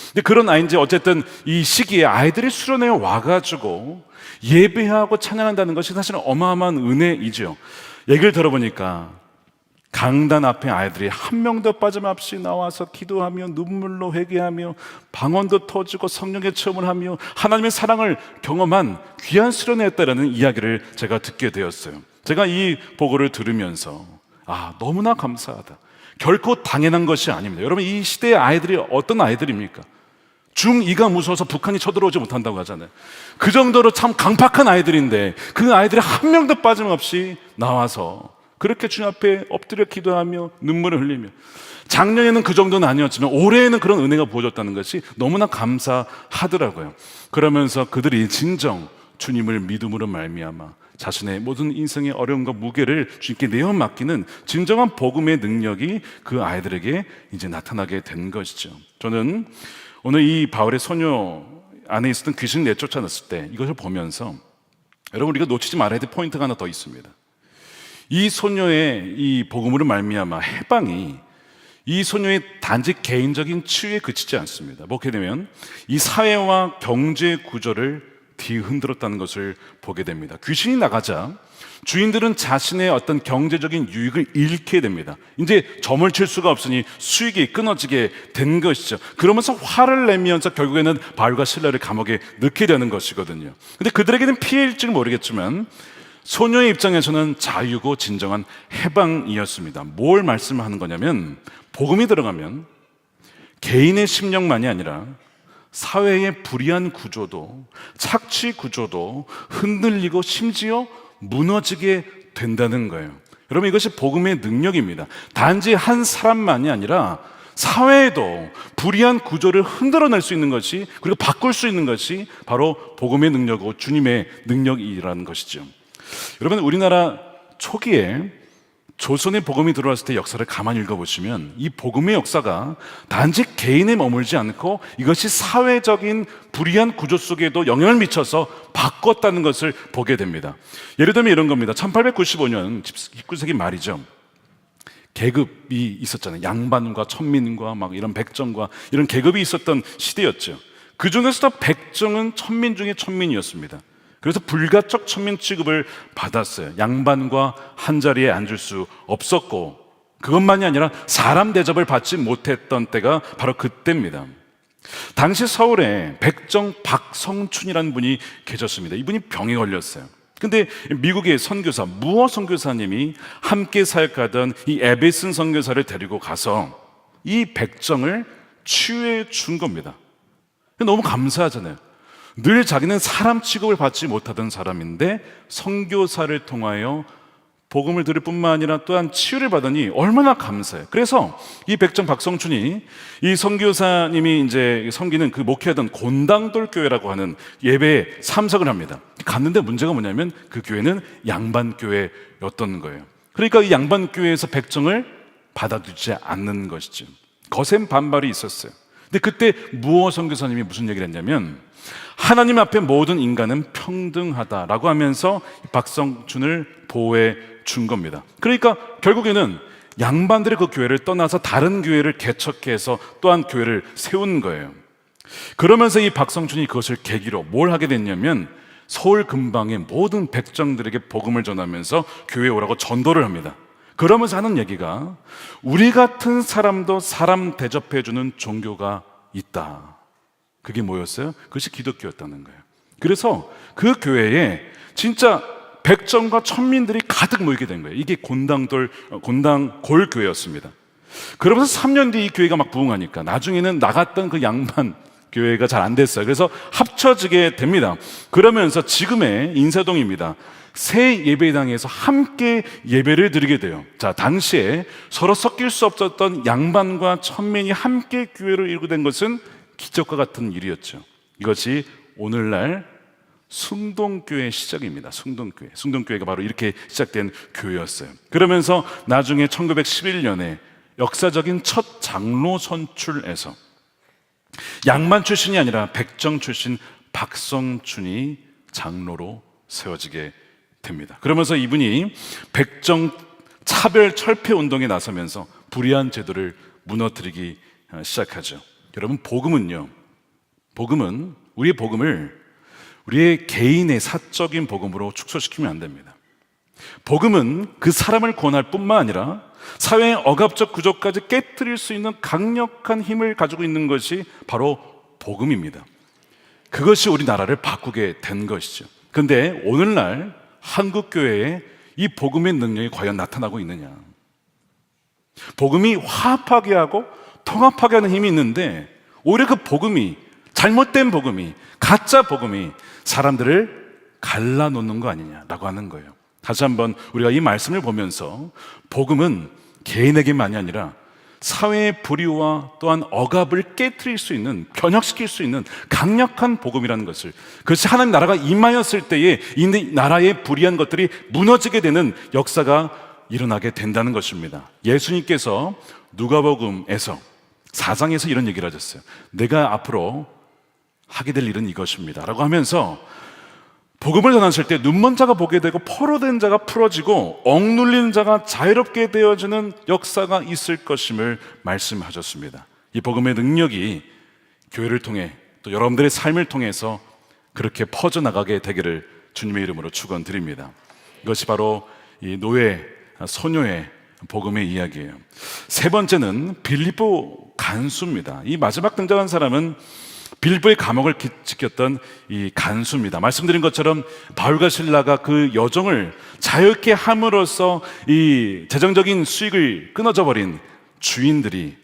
근데 그런 아이인지 어쨌든 이 시기에 아이들이 수련회에 와가지고 예배하고 찬양한다는 것이 사실은 어마어마한 은혜이죠. 얘기를 들어보니까 강단 앞에 아이들이 한 명도 빠짐없이 나와서 기도하며 눈물로 회개하며 방언도 터지고 성령의 체험을 하며 하나님의 사랑을 경험한 귀한 수련회였다라는 이야기를 제가 듣게 되었어요. 제가 이 보고를 들으면서 너무나 감사하다. 결코 당연한 것이 아닙니다. 여러분, 이 시대의 아이들이 어떤 아이들입니까? 중2가 무서워서 북한이 쳐들어오지 못한다고 하잖아요. 그 정도로 참 강팍한 아이들인데 그 아이들이 한 명도 빠짐없이 나와서 그렇게 주님 앞에 엎드려 기도하며 눈물을 흘리며 작년에는 그 정도는 아니었지만 올해에는 그런 은혜가 부어졌다는 것이 너무나 감사하더라고요. 그러면서 그들이 진정 주님을 믿음으로 말미암아 자신의 모든 인생의 어려움과 무게를 주님께 내어 맡기는 진정한 복음의 능력이 그 아이들에게 이제 나타나게 된 것이죠. 저는 오늘 이 바울의 소녀 안에 있었던 귀신을 내쫓아냈을 때 이것을 보면서 여러분, 우리가 놓치지 말아야 될 포인트가 하나 더 있습니다. 이 소녀의 이 복음으로 말미암아 해방이 이 소녀의 단지 개인적인 치유에 그치지 않습니다. 뭐게 되면 이 사회와 경제 구조를 뒤흔들었다는 것을 보게 됩니다. 귀신이 나가자 주인들은 자신의 어떤 경제적인 유익을 잃게 됩니다. 이제 점을 칠 수가 없으니 수익이 끊어지게 된 것이죠. 그러면서 화를 내면서 결국에는 바울과 실라를 감옥에 넣게 되는 것이거든요. 근데 그들에게는 피해일지는 모르겠지만 소녀의 입장에서는 자유고 진정한 해방이었습니다. 뭘 말씀하는 거냐면 복음이 들어가면 개인의 심령만이 아니라 사회의 불이한 구조도, 착취 구조도 흔들리고 심지어 무너지게 된다는 거예요. 여러분, 이것이 복음의 능력입니다. 단지 한 사람만이 아니라 사회에도 불이한 구조를 흔들어낼 수 있는 것이, 그리고 바꿀 수 있는 것이 바로 복음의 능력이고 주님의 능력이라는 것이죠. 여러분, 우리나라 초기에 조선의 복음이 들어왔을 때 역사를 가만히 읽어보시면 이 복음의 역사가 단지 개인에 머물지 않고 이것이 사회적인 불이한 구조 속에도 영향을 미쳐서 바꿨다는 것을 보게 됩니다. 예를 들면 이런 겁니다. 1895년 19세기 말이죠. 계급이 있었잖아요. 양반과 천민과 막 이런 백정과 이런 계급이 있었던 시대였죠. 그 중에서도 백정은 천민 중에 천민이었습니다. 그래서 불가촉 천민 취급을 받았어요. 양반과 한 자리에 앉을 수 없었고, 그것만이 아니라 사람 대접을 받지 못했던 때가 바로 그때입니다. 당시 서울에 백정 박성춘이라는 분이 계셨습니다. 이분이 병에 걸렸어요. 근데 미국의 선교사 무어 선교사님이 함께 사역하던 이 에베슨 선교사를 데리고 가서 이 백정을 치유해 준 겁니다. 너무 감사하잖아요. 늘 자기는 사람 취급을 받지 못하던 사람인데 선교사를 통하여 복음을 들을 뿐만 아니라 또한 치유를 받으니 얼마나 감사해요. 그래서 이 백정 박성춘이 이 선교사님이 이제 섬기는 그 목회하던 곤당돌 교회라고 하는 예배에 참석을 합니다. 갔는데 문제가 뭐냐면 그 교회는 양반 교회였던 거예요. 그러니까 이 양반 교회에서 백정을 받아주지 않는 것이죠. 거센 반발이 있었어요. 근데 그때 무어 선교사님이 무슨 얘기를 했냐면, 하나님 앞에 모든 인간은 평등하다라고 하면서 박성춘을 보호해 준 겁니다. 그러니까 결국에는 양반들의 그 교회를 떠나서 다른 교회를 개척해서 또한 교회를 세운 거예요. 그러면서 이 박성춘이 그것을 계기로 뭘 하게 됐냐면, 서울 근방의 모든 백정들에게 복음을 전하면서 교회에 오라고 전도를 합니다. 그러면서 하는 얘기가, 우리 같은 사람도 사람 대접해주는 종교가 있다. 그게 뭐였어요? 그것이 기독교였다는 거예요. 그래서 그 교회에 진짜 백정과 천민들이 가득 모이게 된 거예요. 이게 곤당골 교회였습니다. 그러면서 3년 뒤 이 교회가 막 부흥하니까 나중에는 나갔던 그 양반 교회가 잘 안 됐어요. 그래서 합쳐지게 됩니다. 그러면서 지금의 인사동입니다. 새 예배당에서 함께 예배를 드리게 돼요. 자, 당시에 서로 섞일 수 없었던 양반과 천민이 함께 교회를 이루게 된 것은 기적과 같은 일이었죠. 이것이 오늘날 숭동교회의 시작입니다. 숭동교회가 바로 이렇게 시작된 교회였어요. 그러면서 나중에 1911년에 역사적인 첫 장로 선출에서 양반 출신이 아니라 백정 출신 박성춘이 장로로 세워지게 됩니다. 그러면서 이분이 백정 차별 철폐 운동에 나서면서 불의한 제도를 무너뜨리기 시작하죠. 여러분, 복음은 우리의 복음을 우리의 개인의 사적인 복음으로 축소시키면 안 됩니다. 복음은 그 사람을 구원할 뿐만 아니라 사회의 억압적 구조까지 깨뜨릴 수 있는 강력한 힘을 가지고 있는 것이 바로 복음입니다. 그것이 우리나라를 바꾸게 된 것이죠. 그런데 오늘날 한국교회에 이 복음의 능력이 과연 나타나고 있느냐? 복음이 화합하게 하고 통합하게 하는 힘이 있는데, 오히려 그 복음이, 잘못된 복음이, 가짜 복음이 사람들을 갈라놓는 거 아니냐라고 하는 거예요. 다시 한번 우리가 이 말씀을 보면서 복음은 개인에게만이 아니라 사회의 불의와 또한 억압을 깨트릴 수 있는, 변혁시킬 수 있는 강력한 복음이라는 것을, 그것이 하나님 나라가 임하였을 때에 이 나라의 불의한 것들이 무너지게 되는 역사가 일어나게 된다는 것입니다. 예수님께서 누가복음에서 4장에서 이런 얘기를 하셨어요. 내가 앞으로 하게 될 일은 이것입니다 라고 하면서 복음을 전하실 때 눈먼 자가 보게 되고 포로된 자가 풀어지고 억눌린 자가 자유롭게 되어지는 역사가 있을 것임을 말씀하셨습니다. 이 복음의 능력이 교회를 통해 또 여러분들의 삶을 통해서 그렇게 퍼져나가게 되기를 주님의 이름으로 축원드립니다. 이것이 바로 이 노예, 소녀의 복음의 이야기예요. 세 번째는 빌립보 간수입니다. 이 마지막 등장한 사람은 빌립보의 감옥을 지켰던 이 간수입니다. 말씀드린 것처럼 바울과 실라가 그 여종을 자유케 함으로써 이 재정적인 수익을 끊어져 버린 주인들이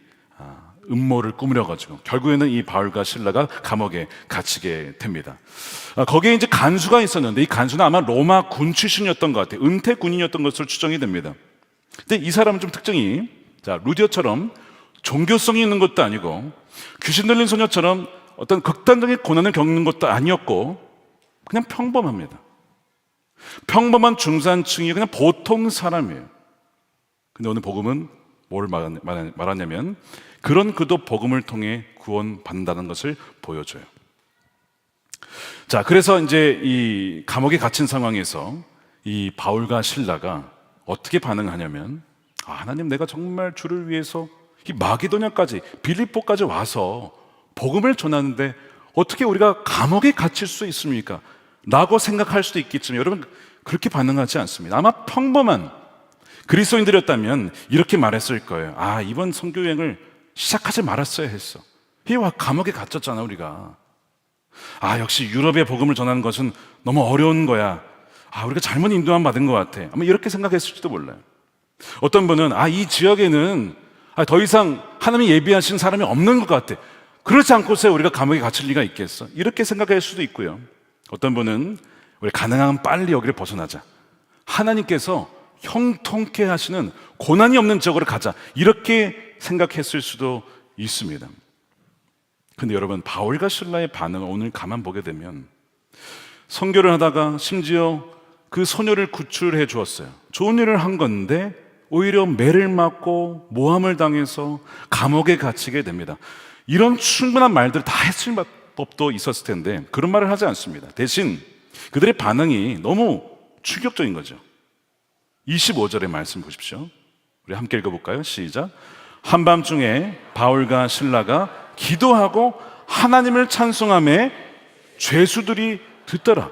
음모를 꾸므려가지고 결국에는 이 바울과 실라가 감옥에 갇히게 됩니다. 거기에 이제 간수가 있었는데 이 간수는 아마 로마 군 출신이었던 것 같아요. 은퇴 군인이었던 것으로 추정이 됩니다. 근데 이 사람은 좀 특징이, 자, 루디어처럼 종교성이 있는 것도 아니고 귀신 들린 소녀처럼 어떤 극단적인 고난을 겪는 것도 아니었고 그냥 평범합니다. 평범한 중산층이 그냥 보통 사람이에요. 근데 오늘 복음은 뭘 말하냐면 그런 그도 복음을 통해 구원받는다는 것을 보여줘요. 자, 그래서 이제 이 감옥에 갇힌 상황에서 이 바울과 실라가 어떻게 반응하냐면, 하나님, 내가 정말 주를 위해서 이 마게도냐까지 빌립보까지 와서 복음을 전하는데 어떻게 우리가 감옥에 갇힐 수 있습니까? 라고 생각할 수도 있겠지만 여러분, 그렇게 반응하지 않습니다. 아마 평범한 그리스도인들이었다면 이렇게 말했을 거예요. 이번 선교 여행을 시작하지 말았어야 했어. 감옥에 갇혔잖아 우리가. 역시 유럽의 복음을 전하는 것은 너무 어려운 거야. 우리가 잘못 인도함 받은 것 같아. 아마 이렇게 생각했을지도 몰라요. 어떤 분은 이 지역에는 더 이상 하나님이 예비하신 사람이 없는 것 같아. 그렇지 않고서 우리가 감옥에 갇힐 리가 있겠어. 이렇게 생각할 수도 있고요. 어떤 분은 우리 가능하면 빨리 여기를 벗어나자. 하나님께서 형통케 하시는 고난이 없는 지역으로 가자. 이렇게 생각했을 수도 있습니다. 근데 여러분, 바울과 실라의 반응을 오늘 가만 보게 되면 선교를 하다가 심지어 그 소녀를 구출해 주었어요. 좋은 일을 한 건데 오히려 매를 맞고 모함을 당해서 감옥에 갇히게 됩니다. 이런 충분한 말들 다 했을 법도 있었을 텐데 그런 말을 하지 않습니다. 대신 그들의 반응이 너무 충격적인 거죠. 25절의 말씀 보십시오. 우리 함께 읽어볼까요? 시작. 한밤중에 바울과 실라가 기도하고 하나님을 찬송하며 죄수들이 듣더라.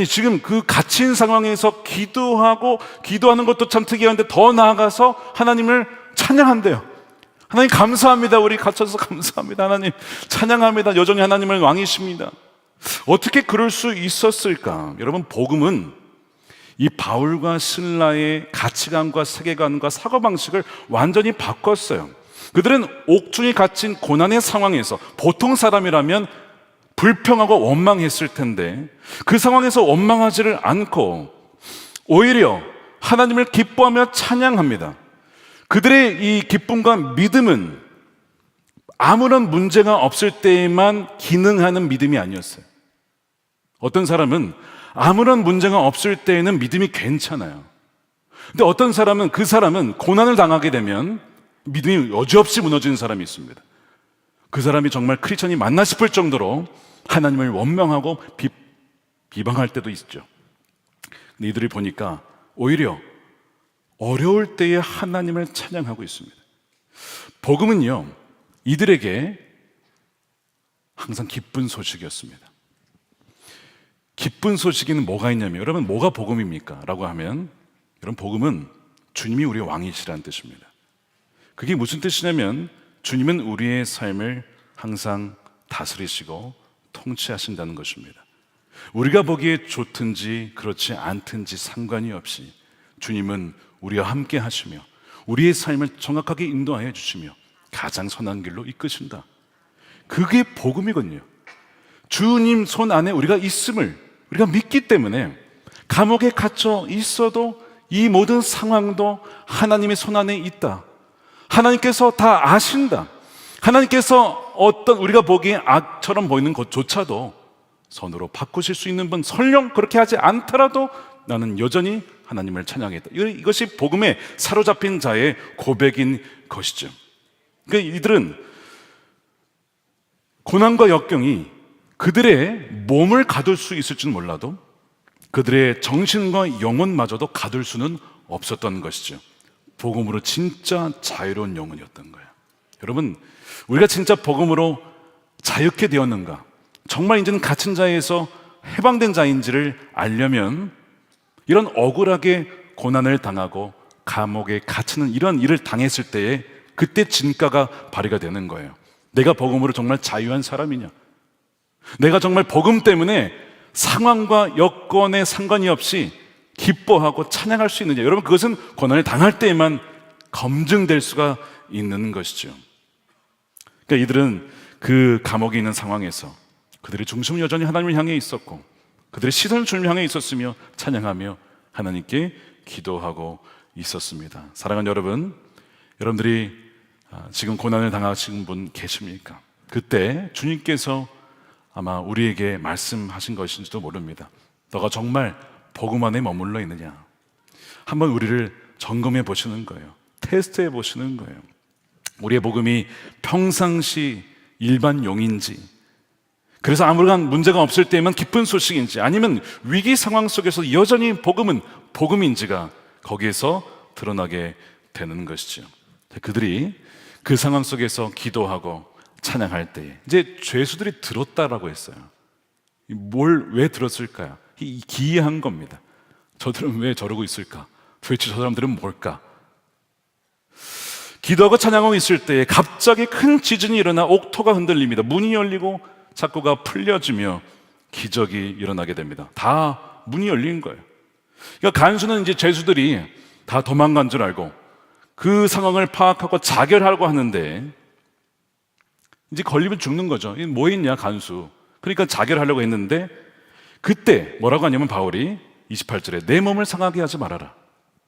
지금 그 갇힌 상황에서 기도하는 것도 참 특이한데 더 나아가서 하나님을 찬양한대요. 하나님 감사합니다. 우리 갇혀서 감사합니다. 하나님 찬양합니다. 여전히 하나님은 왕이십니다. 어떻게 그럴 수 있었을까? 여러분, 복음은 이 바울과 실라의 가치관과 세계관과 사고방식을 완전히 바꿨어요. 그들은 옥중에 갇힌 고난의 상황에서 보통 사람이라면 불평하고 원망했을 텐데 그 상황에서 원망하지를 않고 오히려 하나님을 기뻐하며 찬양합니다. 그들의 이 기쁨과 믿음은 아무런 문제가 없을 때에만 기능하는 믿음이 아니었어요. 어떤 사람은 아무런 문제가 없을 때에는 믿음이 괜찮아요. 근데 어떤 사람은 그 사람은 고난을 당하게 되면 믿음이 여지없이 무너지는 사람이 있습니다. 그 사람이 정말 크리스천이 맞나 싶을 정도로 하나님을 원망하고 비방할 때도 있죠. 근데 이들을 보니까 오히려 어려울 때에 하나님을 찬양하고 있습니다. 복음은요, 이들에게 항상 기쁜 소식이었습니다. 기쁜 소식에는 뭐가 있냐면, 여러분, 뭐가 복음입니까? 라고 하면, 여러분, 복음은 주님이 우리의 왕이시라는 뜻입니다. 그게 무슨 뜻이냐면 주님은 우리의 삶을 항상 다스리시고 통치하신다는 것입니다. 우리가 보기에 좋든지 그렇지 않든지 상관이 없이 주님은 우리와 함께 하시며 우리의 삶을 정확하게 인도하여 주시며 가장 선한 길로 이끄신다. 그게 복음이거든요. 주님 손 안에 우리가 있음을 우리가 믿기 때문에 감옥에 갇혀 있어도 이 모든 상황도 하나님의 손 안에 있다. 하나님께서 다 아신다. 하나님께서 어떤 우리가 보기에 악처럼 보이는 것조차도 선으로 바꾸실 수 있는 분, 설령 그렇게 하지 않더라도 나는 여전히 하나님을 찬양했다. 이것이 복음에 사로잡힌 자의 고백인 것이죠. 그러니까 이들은 고난과 역경이 그들의 몸을 가둘 수 있을지는 몰라도 그들의 정신과 영혼마저도 가둘 수는 없었던 것이죠. 복음으로 진짜 자유로운 영혼이었던 거예요. 여러분, 우리가 진짜 복음으로 자유케 되었는가? 정말 이제는 갇힌 자에서 해방된 자인지를 알려면 이런 억울하게 고난을 당하고 감옥에 갇히는 이런 일을 당했을 때에 그때 진가가 발휘가 되는 거예요. 내가 복음으로 정말 자유한 사람이냐? 내가 정말 복음 때문에 상황과 여건에 상관이 없이 기뻐하고 찬양할 수 있느냐? 여러분, 그것은 고난을 당할 때에만 검증될 수가 있는 것이죠. 그러니까 이들은 그 감옥에 있는 상황에서 그들의 중심은 여전히 하나님을 향해 있었고 그들의 시선은 주님을 향해 있었으며 찬양하며 하나님께 기도하고 있었습니다. 사랑하는 여러분, 여러분들이 지금 고난을 당하신 분 계십니까? 그때 주님께서 아마 우리에게 말씀하신 것인지도 모릅니다. 너가 정말 복음 안에 머물러 있느냐? 한번 우리를 점검해 보시는 거예요. 테스트해 보시는 거예요. 우리의 복음이 평상시 일반 용인지, 그래서 아무런 문제가 없을 때면 기쁜 소식인지, 아니면 위기 상황 속에서 여전히 복음은 복음인지가 거기에서 드러나게 되는 것이죠. 그들이 그 상황 속에서 기도하고 찬양할 때에 이제 죄수들이 들었다라고 했어요. 뭘 왜 들었을까요? 이 기이한 겁니다. 저들은 왜 저러고 있을까? 도대체 저 사람들은 뭘까? 기도하고 찬양하고 있을 때에 갑자기 큰 지진이 일어나 옥토가 흔들립니다. 문이 열리고 창고가 풀려지며 기적이 일어나게 됩니다. 다 문이 열린 거예요. 그러니까 간수는 이제 죄수들이 다 도망간 줄 알고 그 상황을 파악하고 자결하려고 하는데 이제 걸리면 죽는 거죠. 뭐 했냐 간수. 그러니까 자결하려고 했는데 그때 뭐라고 하냐면 바울이 28절에 내 몸을 상하게 하지 말아라.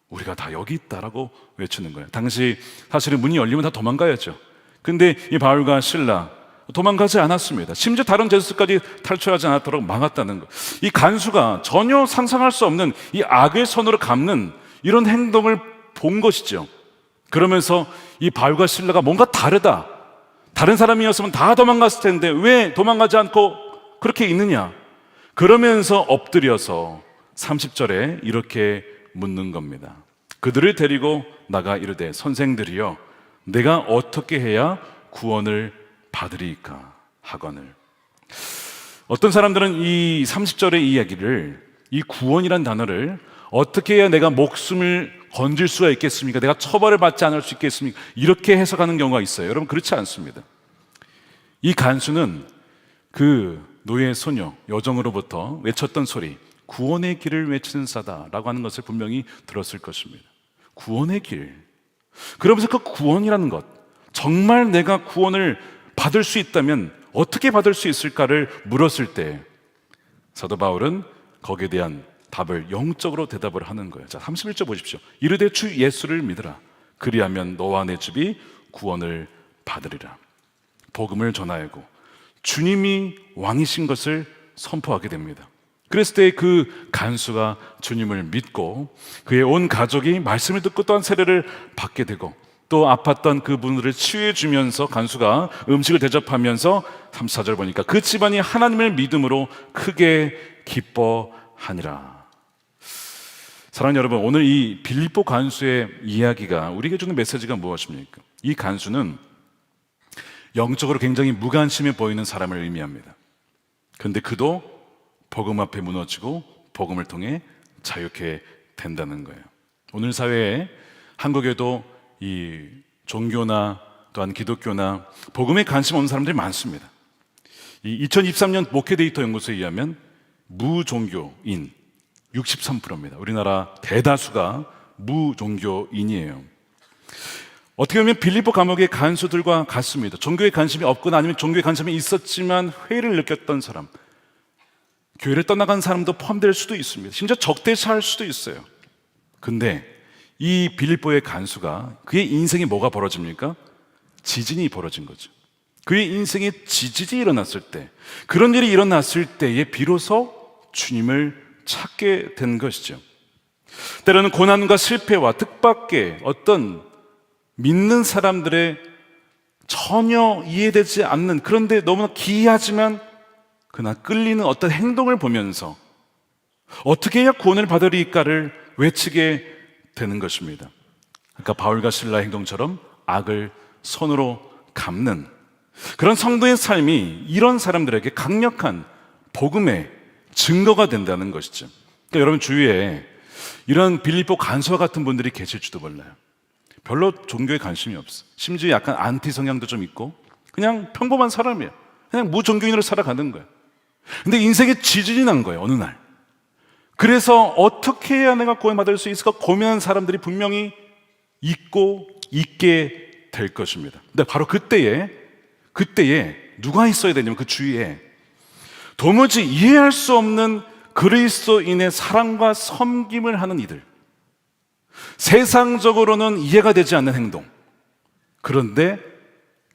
우리가 다 여기 있다라고 외치는 거예요. 당시 사실은 문이 열리면 다 도망가야죠. 근데 이 바울과 실라 도망가지 않았습니다. 심지어 다른 죄수까지 탈출하지 않았도록 막았다는 것. 이 간수가 전혀 상상할 수 없는 이 악의 손으로 갚는 이런 행동을 본 것이죠. 그러면서 이 바울과 실라가 뭔가 다르다. 다른 사람이었으면 다 도망갔을 텐데 왜 도망가지 않고 그렇게 있느냐. 그러면서 엎드려서 30절에 이렇게 묻는 겁니다. 그들을 데리고 나가 이르되 선생들이여 내가 어떻게 해야 구원을 받으리까 하거늘. 어떤 사람들은 이 30절의 이야기를, 이 구원이란 단어를 어떻게 해야 내가 목숨을 건질 수가 있겠습니까? 내가 처벌을 받지 않을 수 있겠습니까? 이렇게 해석하는 경우가 있어요. 여러분 그렇지 않습니다. 이 간수는 그 노예 소녀 여정으로부터 외쳤던 소리, 구원의 길을 외치는 자다라고 하는 것을 분명히 들었을 것입니다. 구원의 길. 그러면서 그 구원이라는 것, 정말 내가 구원을 받을 수 있다면 어떻게 받을 수 있을까를 물었을 때 사도 바울은 거기에 대한 답을 영적으로 대답을 하는 거예요. 자, 31절 보십시오. 이르되 주 예수를 믿으라. 그리하면 너와 내 집이 구원을 받으리라. 복음을 전하고 주님이 왕이신 것을 선포하게 됩니다. 그랬을 때 그 간수가 주님을 믿고 그의 온 가족이 말씀을 듣고 또한 세례를 받게 되고 또 아팠던 그분들을 치유해 주면서 간수가 음식을 대접하면서 34절 보니까 그 집안이 하나님을 믿음으로 크게 기뻐하니라. 사랑하는 여러분, 오늘 이 빌립보 간수의 이야기가 우리에게 주는 메시지가 무엇입니까? 이 간수는 영적으로 굉장히 무관심해 보이는 사람을 의미합니다. 그런데 그도 복음 앞에 무너지고 복음을 통해 자유케 된다는 거예요. 오늘 사회에 한국에도 이 종교나 또한 기독교나 복음에 관심 없는 사람들이 많습니다. 이 2023년 목회 데이터 연구소에 의하면 무종교인 63%입니다. 우리나라 대다수가 무종교인이에요. 어떻게 보면 빌립보 감옥의 간수들과 같습니다. 종교에 관심이 없거나 아니면 종교에 관심이 있었지만 회의를 느꼈던 사람, 교회를 떠나간 사람도 포함될 수도 있습니다. 심지어 적대시할 수도 있어요. 근데 이 빌립보의 간수가 그의 인생에 뭐가 벌어집니까? 지진이 벌어진 거죠. 그의 인생에 지진이 일어났을 때, 그런 일이 일어났을 때에 비로소 주님을 찾게 된 것이죠. 때로는 고난과 실패와 뜻밖의 어떤 믿는 사람들의 전혀 이해되지 않는, 그런데 너무나 기이하지만 그러나 끌리는 어떤 행동을 보면서 어떻게 해야 구원을 받으리까를 외치게 되는 것입니다. 그러니까 바울과 실라의 행동처럼 악을 손으로 갚는 그런 성도의 삶이 이런 사람들에게 강력한 복음의 증거가 된다는 것이죠. 그러니까 여러분 주위에 이런 빌립보 간수와 같은 분들이 계실지도 몰라요. 별로 종교에 관심이 없어. 심지어 약간 안티 성향도 좀 있고 그냥 평범한 사람이에요. 그냥 무종교인으로 살아가는 거예요. 근데 인생에 지진이 난 거예요, 어느 날. 그래서 어떻게 해야 내가 구원받을 수 있을까 고민하는 사람들이 분명히 있고 있게 될 것입니다. 근데 바로 그때에 그때에 누가 있어야 되냐면 그 주위에 도무지 이해할 수 없는 그리스도인의 사랑과 섬김을 하는 이들, 세상적으로는 이해가 되지 않는 행동, 그런데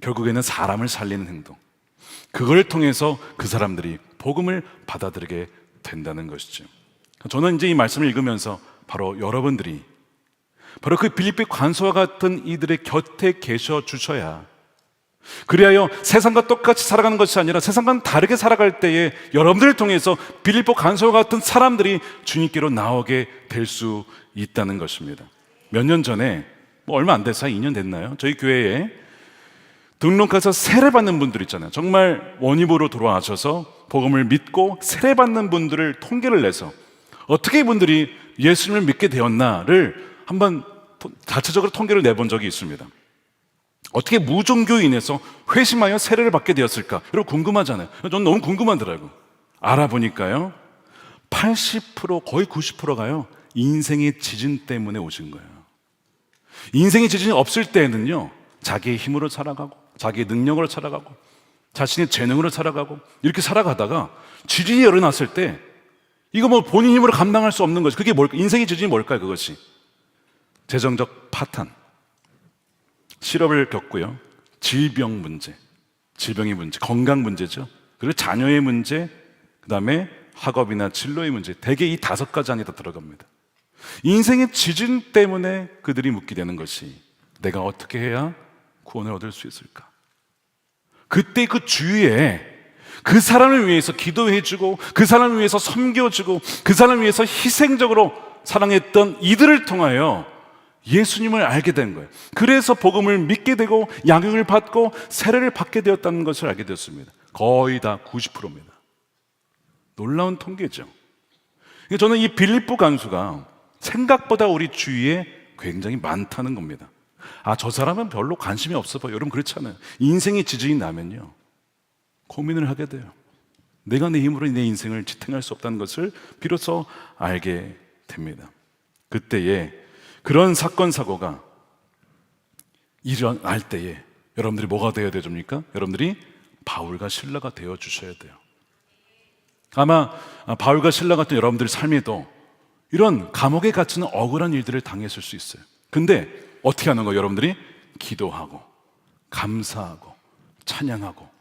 결국에는 사람을 살리는 행동, 그걸 통해서 그 사람들이 복음을 받아들이게 된다는 것이죠. 저는 이제 이 말씀을 읽으면서 바로 여러분들이 바로 그 빌립보 관소와 같은 이들의 곁에 계셔 주셔야, 그리하여 세상과 똑같이 살아가는 것이 아니라 세상과는 다르게 살아갈 때에 여러분들을 통해서 빌립보 관소와 같은 사람들이 주님께로 나오게 될 수 있다는 것입니다. 몇 년 전에, 얼마 안 돼서 2년 됐나요? 저희 교회에 등록해서 세례받는 분들 있잖아요. 정말 원입으로 돌아와셔서 복음을 믿고 세례받는 분들을 통계를 내서 어떻게 이분들이 예수님을 믿게 되었나를 한번 자체적으로 통계를 내본 적이 있습니다. 어떻게 무종교인에서 회심하여 세례를 받게 되었을까? 여러분 궁금하잖아요. 저는 너무 궁금하더라고요. 알아보니까요, 80% 거의 90%가요 인생의 지진 때문에 오신 거예요. 인생의 지진이 없을 때에는요, 자기의 힘으로 살아가고 자기의 능력으로 살아가고 자신의 재능으로 살아가고 이렇게 살아가다가 지진이 일어났을 때 이거 본인 힘으로 감당할 수 없는 거지. 그게 뭘까? 인생의 지진이 뭘까요? 그것이 재정적 파탄, 실업을 겪고요, 질병 문제, 질병의 문제, 건강 문제죠. 그리고 자녀의 문제, 그 다음에 학업이나 진로의 문제, 대개 이 5가지 안에 다 들어갑니다. 인생의 지진 때문에 그들이 묻게 되는 것이 내가 어떻게 해야 구원을 얻을 수 있을까? 그때 그 주위에 그 사람을 위해서 기도해주고 그 사람을 위해서 섬겨주고 그 사람을 위해서 희생적으로 사랑했던 이들을 통하여 예수님을 알게 된 거예요. 그래서 복음을 믿게 되고 양육을 받고 세례를 받게 되었다는 것을 알게 되었습니다. 거의 다 90%입니다. 놀라운 통계죠. 저는 이 빌립보 간수가 생각보다 우리 주위에 굉장히 많다는 겁니다. 저 사람은 별로 관심이 없어 보여. 여러분 그렇잖아요. 인생의 지진이 나면요, 고민을 하게 돼요. 내가 내 힘으로 내 인생을 지탱할 수 없다는 것을 비로소 알게 됩니다. 그때에 그런 사건 사고가 일어날 때에 여러분들이 뭐가 되어야 됩니까? 여러분들이 바울과 실라가 되어 주셔야 돼요. 아마 바울과 실라 같은 여러분들의 삶에도 이런 감옥에 갇히는 억울한 일들을 당했을 수 있어요. 근데 어떻게 하는 거예요? 여러분들이 기도하고 감사하고 찬양하고.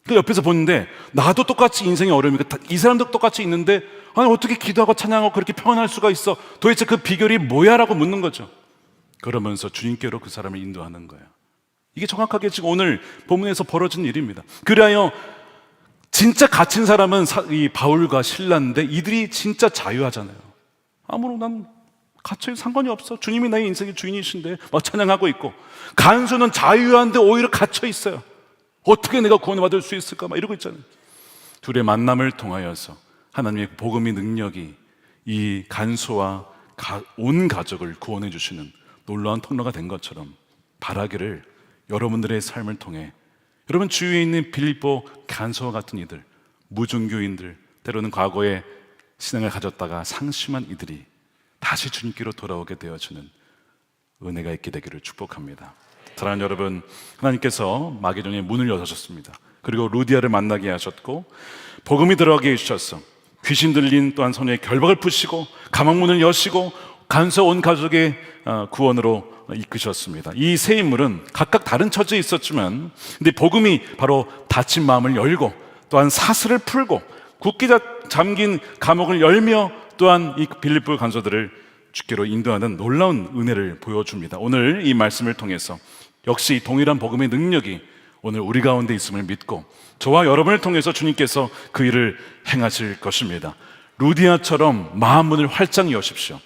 그 옆에서 보는데 나도 똑같이 인생이 어려우니까 이 사람도 똑같이 있는데 아니 어떻게 기도하고 찬양하고 그렇게 평안할 수가 있어? 도대체 그 비결이 뭐야? 라고 묻는 거죠. 그러면서 주님께로 그 사람을 인도하는 거예요. 이게 정확하게 지금 오늘 본문에서 벌어진 일입니다. 그리하여 진짜 갇힌 사람은 이 바울과 실라인데 이들이 진짜 자유하잖아요. 아무런 난 갇혀 상관이 없어. 주님이 나의 인생의 주인이신데 막 찬양하고 있고, 간수는 자유한데 오히려 갇혀 있어요. 어떻게 내가 구원을 받을 수 있을까? 막 이러고 있잖아요. 둘의 만남을 통하여서 하나님의 복음의 능력이 이 간수와 온 가족을 구원해 주시는 놀라운 통로가 된 것처럼 바라기를 여러분들의 삶을 통해 여러분 주위에 있는 빌립보 간수와 같은 이들, 무종교인들, 때로는 과거에 신앙을 가졌다가 상심한 이들이 다시 주님께로 돌아오게 되어주는 은혜가 있게 되기를 축복합니다. 사랑하는 여러분, 하나님께서 마게도니아의 문을 여셨습니다. 그리고 루디아를 만나게 하셨고 복음이 들어가게 해주셔서 귀신 들린 또한 소녀의 결박을 푸시고 감옥문을 여시고 간수와 온 가족의 구원으로 이끄셨습니다. 이 세 인물은 각각 다른 처지에 있었지만 근데 복음이 바로 닫힌 마음을 열고 또한 사슬을 풀고 굳게 잠긴 감옥을 열며 또한 이 빌립보 간수들을 주께로 인도하는 놀라운 은혜를 보여줍니다. 오늘 이 말씀을 통해서 역시 동일한 복음의 능력이 오늘 우리 가운데 있음을 믿고 저와 여러분을 통해서 주님께서 그 일을 행하실 것입니다. 루디아처럼 마음문을 활짝 여십시오.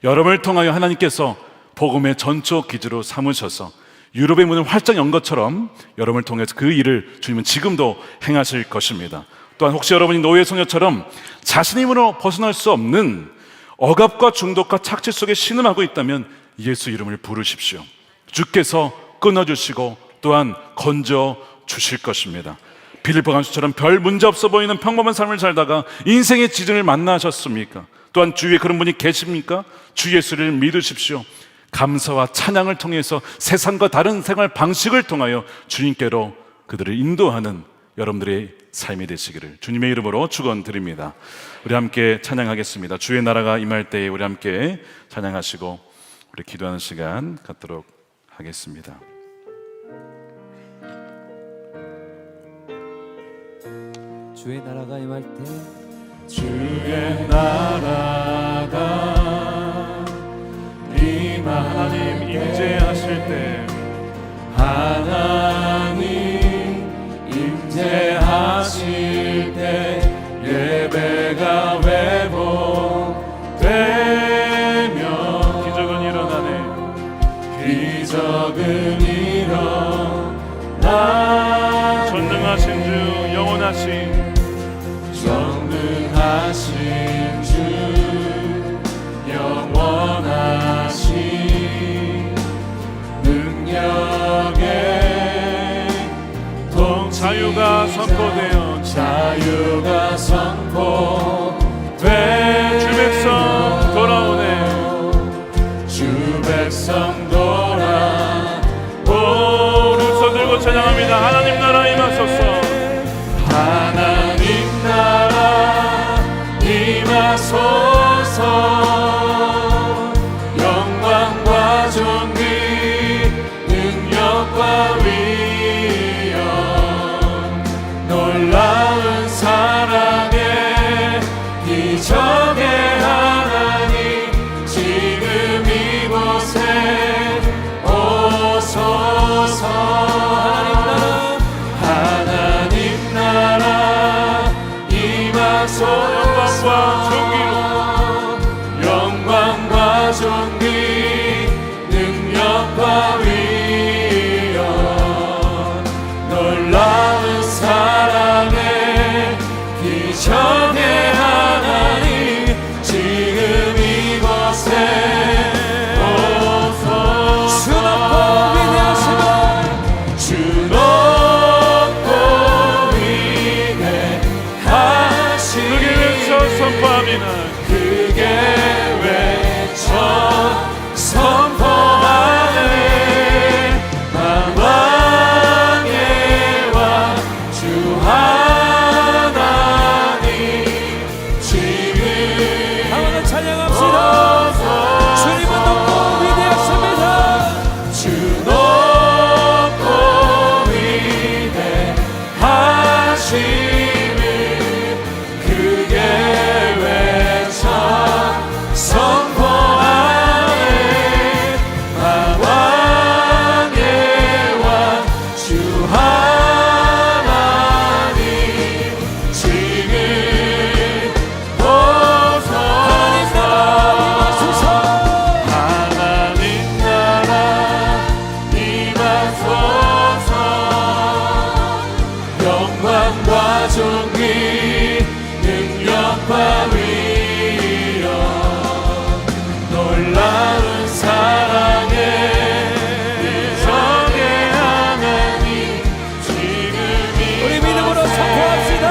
여러분을 통하여 하나님께서 복음의 전초 기지로 삼으셔서 유럽의 문을 활짝 연 것처럼 여러분을 통해서 그 일을 주님은 지금도 행하실 것입니다. 또한 혹시 여러분이 노예 소녀처럼 자신의 힘으로 벗어날 수 없는 억압과 중독과 착취 속에 신음하고 있다면 예수 이름을 부르십시오. 주께서 끊어주시고 또한 건져 주실 것입니다. 빌립보 간수처럼 별 문제 없어 보이는 평범한 삶을 살다가 인생의 지진을 만나셨습니까? 또한 주위에 그런 분이 계십니까? 주 예수를 믿으십시오. 감사와 찬양을 통해서 세상과 다른 생활 방식을 통하여 주님께로 그들을 인도하는 여러분들의 삶이 되시기를 주님의 이름으로 축원드립니다. 우리 함께 찬양하겠습니다. 주의 나라가 임할 때에 우리 함께 찬양하시고 우리 기도하는 시간 갖도록 하겠습니다. 주의 나라가 임할 때 주의 나라가 하나님 임재하실 때 하나님 임재하실 때 예배가 회복되며 기적은 일어나네 기적은 일어나 전능하신 주 영원하신 주 영원하신 능력에 자유가 선포되어 주 백성 돌아오네 주 백성 돌아오 두 손 들고 찬양합니다. 하나님 나라 임하소서 하나님 나라 임하소서 영광과 존귀 능력과 위엄 놀라운 사랑의 기적의 하나님 지금 이곳에 오소서 하나님 나라 임하소서 영광과 존귀 능력과 위엄 놀라운 사랑의 기적의 하나님 지금 이곳에 오소서 주 높고 위대하시며 주 높고 위대하시며 크게 외쳐 선포합니다. 크게 외쳐 선포하네 만왕의 왕 주 하나님 지금 강하게 찬양합시다. 주님은 높고 위대하십니다. 주 높고 위대하심을 크게 외쳐 선포하네 만왕의 왕 주 하나님 지금 오소서 하나님 나라 임하소서 영광과 존귀 능력과 위엄 놀라운 사랑의 기적의 하나님 지금 우리 믿음으로 선포합시다.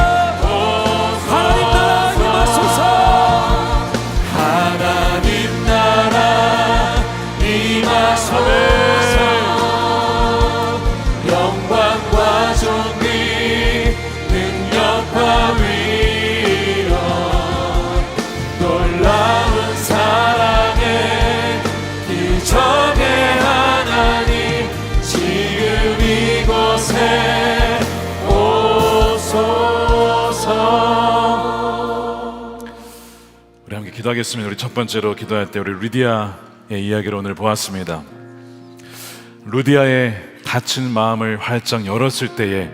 하나님 나라 임하소서. 하나님 나라 임하소서 영광과 존귀 능력과 위엄 놀라운 사랑의 기적의 하나님 지금 이곳에 오소서. 우리 함께 기도하겠습니다. 우리 첫 번째로 기도할 때 우리 루디아의 이야기를 오늘 보았습니다. 루디아의 닫힌 마음을 활짝 열었을 때에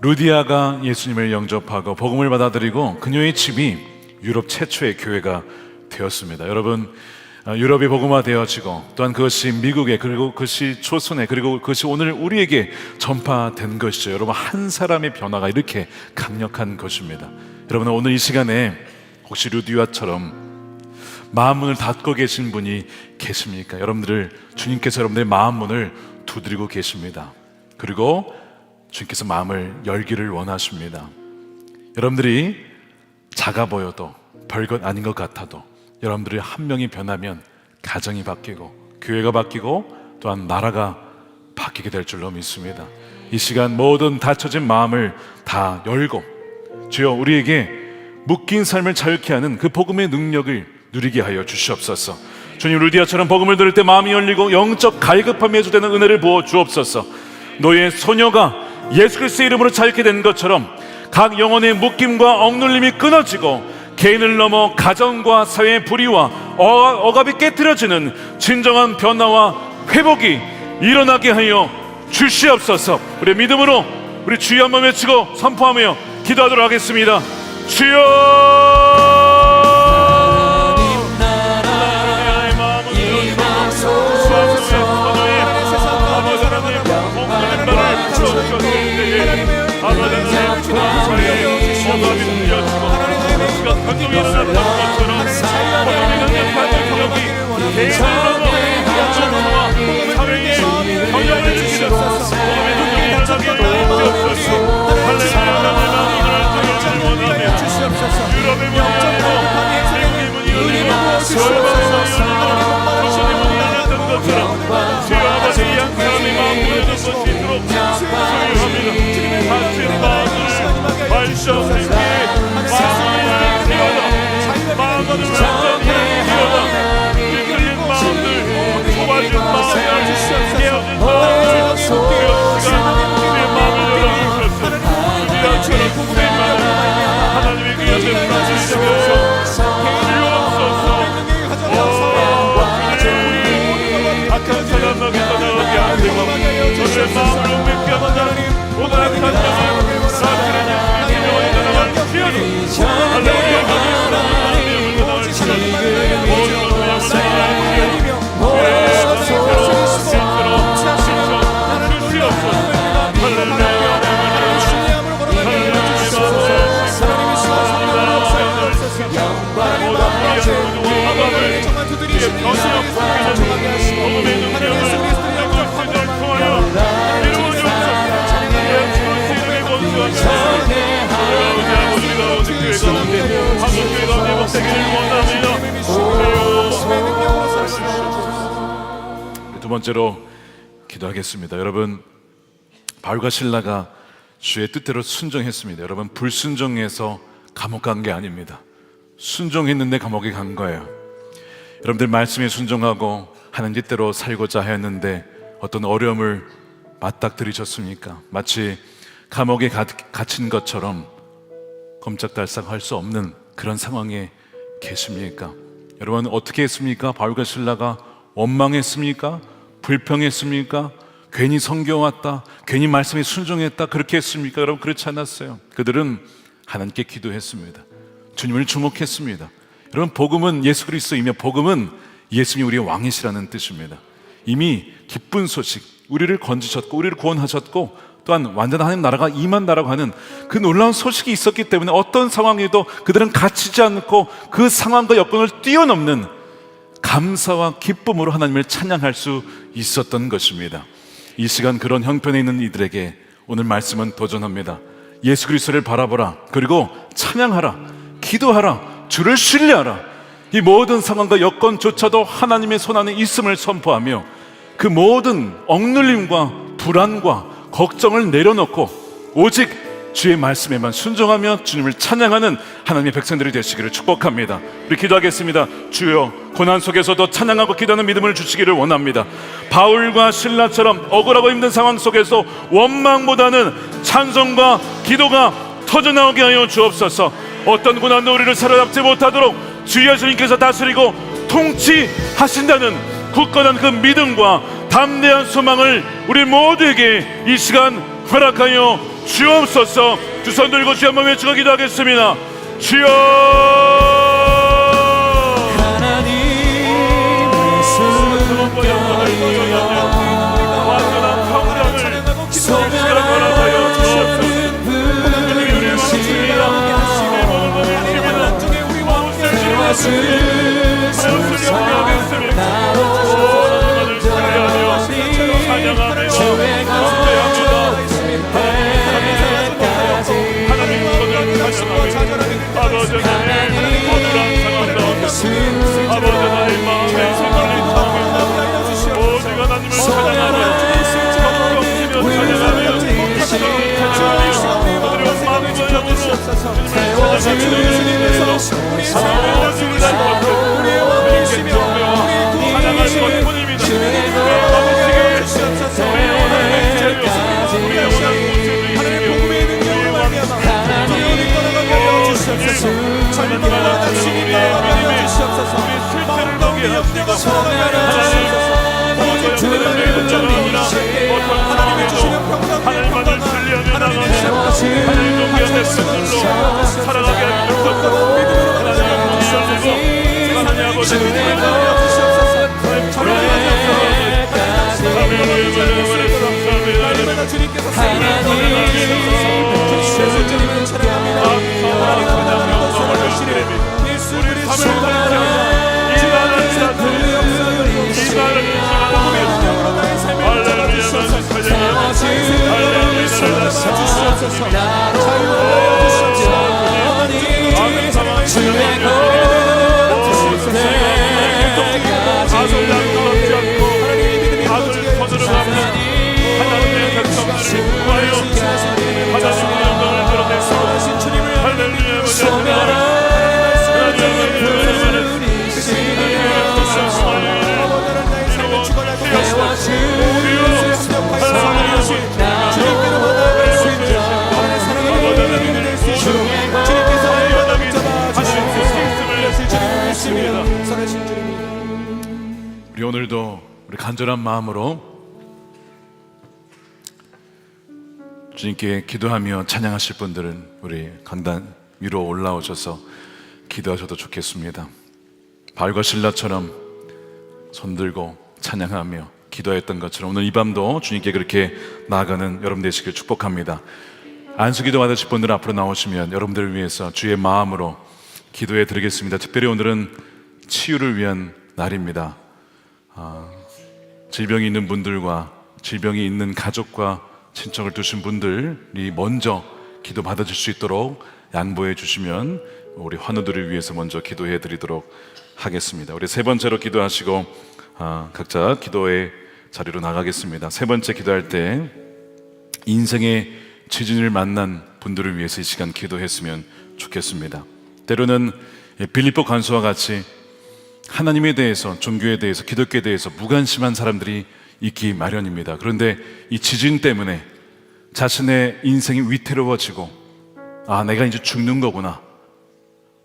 루디아가 예수님을 영접하고 복음을 받아들이고 그녀의 집이 유럽 최초의 교회가 되었습니다. 여러분, 유럽이 복음화되어지고 또한 그것이 미국에 그리고 그것이 조선에 그리고 그것이 오늘 우리에게 전파된 것이죠. 여러분, 한 사람의 변화가 이렇게 강력한 것입니다. 여러분, 오늘 이 시간에 혹시 루디아처럼 마음 문을 닫고 계신 분이 계십니까? 주님께서 여러분들의 마음 문을 두드리고 계십니다. 그리고 주님께서 마음을 열기를 원하십니다. 여러분들이 작아 보여도 별것 아닌 것 같아도 여러분들이 한 명이 변하면 가정이 바뀌고 교회가 바뀌고 또한 나라가 바뀌게 될 줄로 믿습니다. 이 시간 모든 닫혀진 마음을 다 열고 주여 우리에게 묶인 삶을 자유케 하는 그 복음의 능력을 누리게 하여 주시옵소서. 주님, 루디아처럼 복음을 들을 때 마음이 열리고 영적 갈급함이 해소되는 은혜를 부어 주옵소서. 너의 소녀가 예수 그리스도의 이름으로 자유케 된 것처럼 각 영혼의 묶임과 억눌림이 끊어지고 개인을 넘어 가정과 사회의 불의와 억압이 깨트려지는 진정한 변화와 회복이 일어나게 하여 주시옵소서. 우리 믿음으로 우리 주여 한번 외치고 선포하며 기도하도록 하겠습니다. 주여! 두 번째로 기도하겠습니다. 여러분, 바울과 실라가 주의 뜻대로 순종했습니다. 여러분, 불순종해서 감옥 간 게 아닙니다. 순종했는데 감옥에 간 거예요. 여러분들 말씀에 순종하고 하는 뜻대로 살고자 하였는데 어떤 어려움을 맞닥뜨리셨습니까? 마치 감옥에 갇힌 것처럼 꼼짝달싹할 수 없는 그런 상황에 계십니까? 여러분, 어떻게 했습니까? 바울과 실라가 원망했습니까? 불평했습니까? 괜히 성경 왔다, 괜히 말씀에 순종했다, 그렇게 했습니까? 여러분, 그렇지 않았어요. 그들은 하나님께 기도했습니다. 주님을 주목했습니다. 여러분, 복음은 예수 그리스도이며 복음은 예수님이 우리의 왕이시라는 뜻입니다. 이미 기쁜 소식, 우리를 건지셨고 우리를 구원하셨고 또한 완전한 하나님 나라가 임한다라고 하는 그 놀라운 소식이 있었기 때문에 어떤 상황에도 그들은 갇히지 않고 그 상황과 여건을 뛰어넘는 감사와 기쁨으로 하나님을 찬양할 수 있었던 것입니다. 이 시간 그런 형편에 있는 이들에게 오늘 말씀은 도전합니다. 예수 그리스도를 바라보라, 그리고 찬양하라, 기도하라, 주를 신뢰하라. 이 모든 상황과 여건조차도 하나님의 손 안에 있음을 선포하며 그 모든 억눌림과 불안과 걱정을 내려놓고 오직 주의 말씀에만 순종하며 주님을 찬양하는 하나님의 백성들이 되시기를 축복합니다. 우리 기도하겠습니다. 주여, 고난 속에서도 찬양하고 기도하는 믿음을 주시기를 원합니다. 바울과 실라처럼 억울하고 힘든 상황 속에서 원망보다는 찬송과 기도가 터져나오게 하여 주옵소서. 어떤 고난도 우리를 사로잡지 못하도록 주 예수님께서 다스리고 통치하신다는 굳건한 그 믿음과 담대한 소망을 우리 모두에게 이 시간 허락하여 주옵소서. 두 손 들고 주여 한번 외치고 기도하겠습니다. 주여, 하나님의 숨결이여 완전한 평강을 소멸하여 주시옵소서. 부르시라 주소서. 나로 찬양하며 주의 거룩 아버지 하나님, 어떠한 상황 가운데 아버지 하나님 마음에 흔들리는 오직 하나님을 찬양하며 찬양하며 하시고 하나님 보호자의 문자가 아니라 어떤 상황에도 하나님만을 신뢰하며 나가는 하나님 동기한 백성들로 살아가게 하시옵소서. 하나님 아버지 우리 오늘도 우리 간절한 마음으로 주님께 기도하며 찬양하실 분들은 우리 강단 위로 올라오셔서 기도하셔도 좋겠습니다. 바울과 실라처럼 손들고 찬양하며 기도했던 것처럼 오늘 이 밤도 주님께 그렇게 나아가는 여러분 되시길 축복합니다. 안수기도 받으실 분들은 앞으로 나오시면 여러분들을 위해서 주의 마음으로 기도해 드리겠습니다. 특별히 오늘은 치유를 위한 날입니다. 질병이 있는 분들과 질병이 있는 가족과 친척을 두신 분들이 먼저 기도 받아줄 수 있도록 양보해 주시면 우리 환우들을 위해서 먼저 기도해 드리도록 하겠습니다. 우리 세 번째로 기도하시고 각자 기도의 자리로 나가겠습니다. 세 번째 기도할 때 인생의 지진을 만난 분들을 위해서 이 시간 기도했으면 좋겠습니다. 때로는 빌립보 간수와 같이 하나님에 대해서, 종교에 대해서, 기독교에 대해서 무관심한 사람들이 있기 마련입니다. 그런데 이 지진 때문에 자신의 인생이 위태로워지고 내가 이제 죽는 거구나,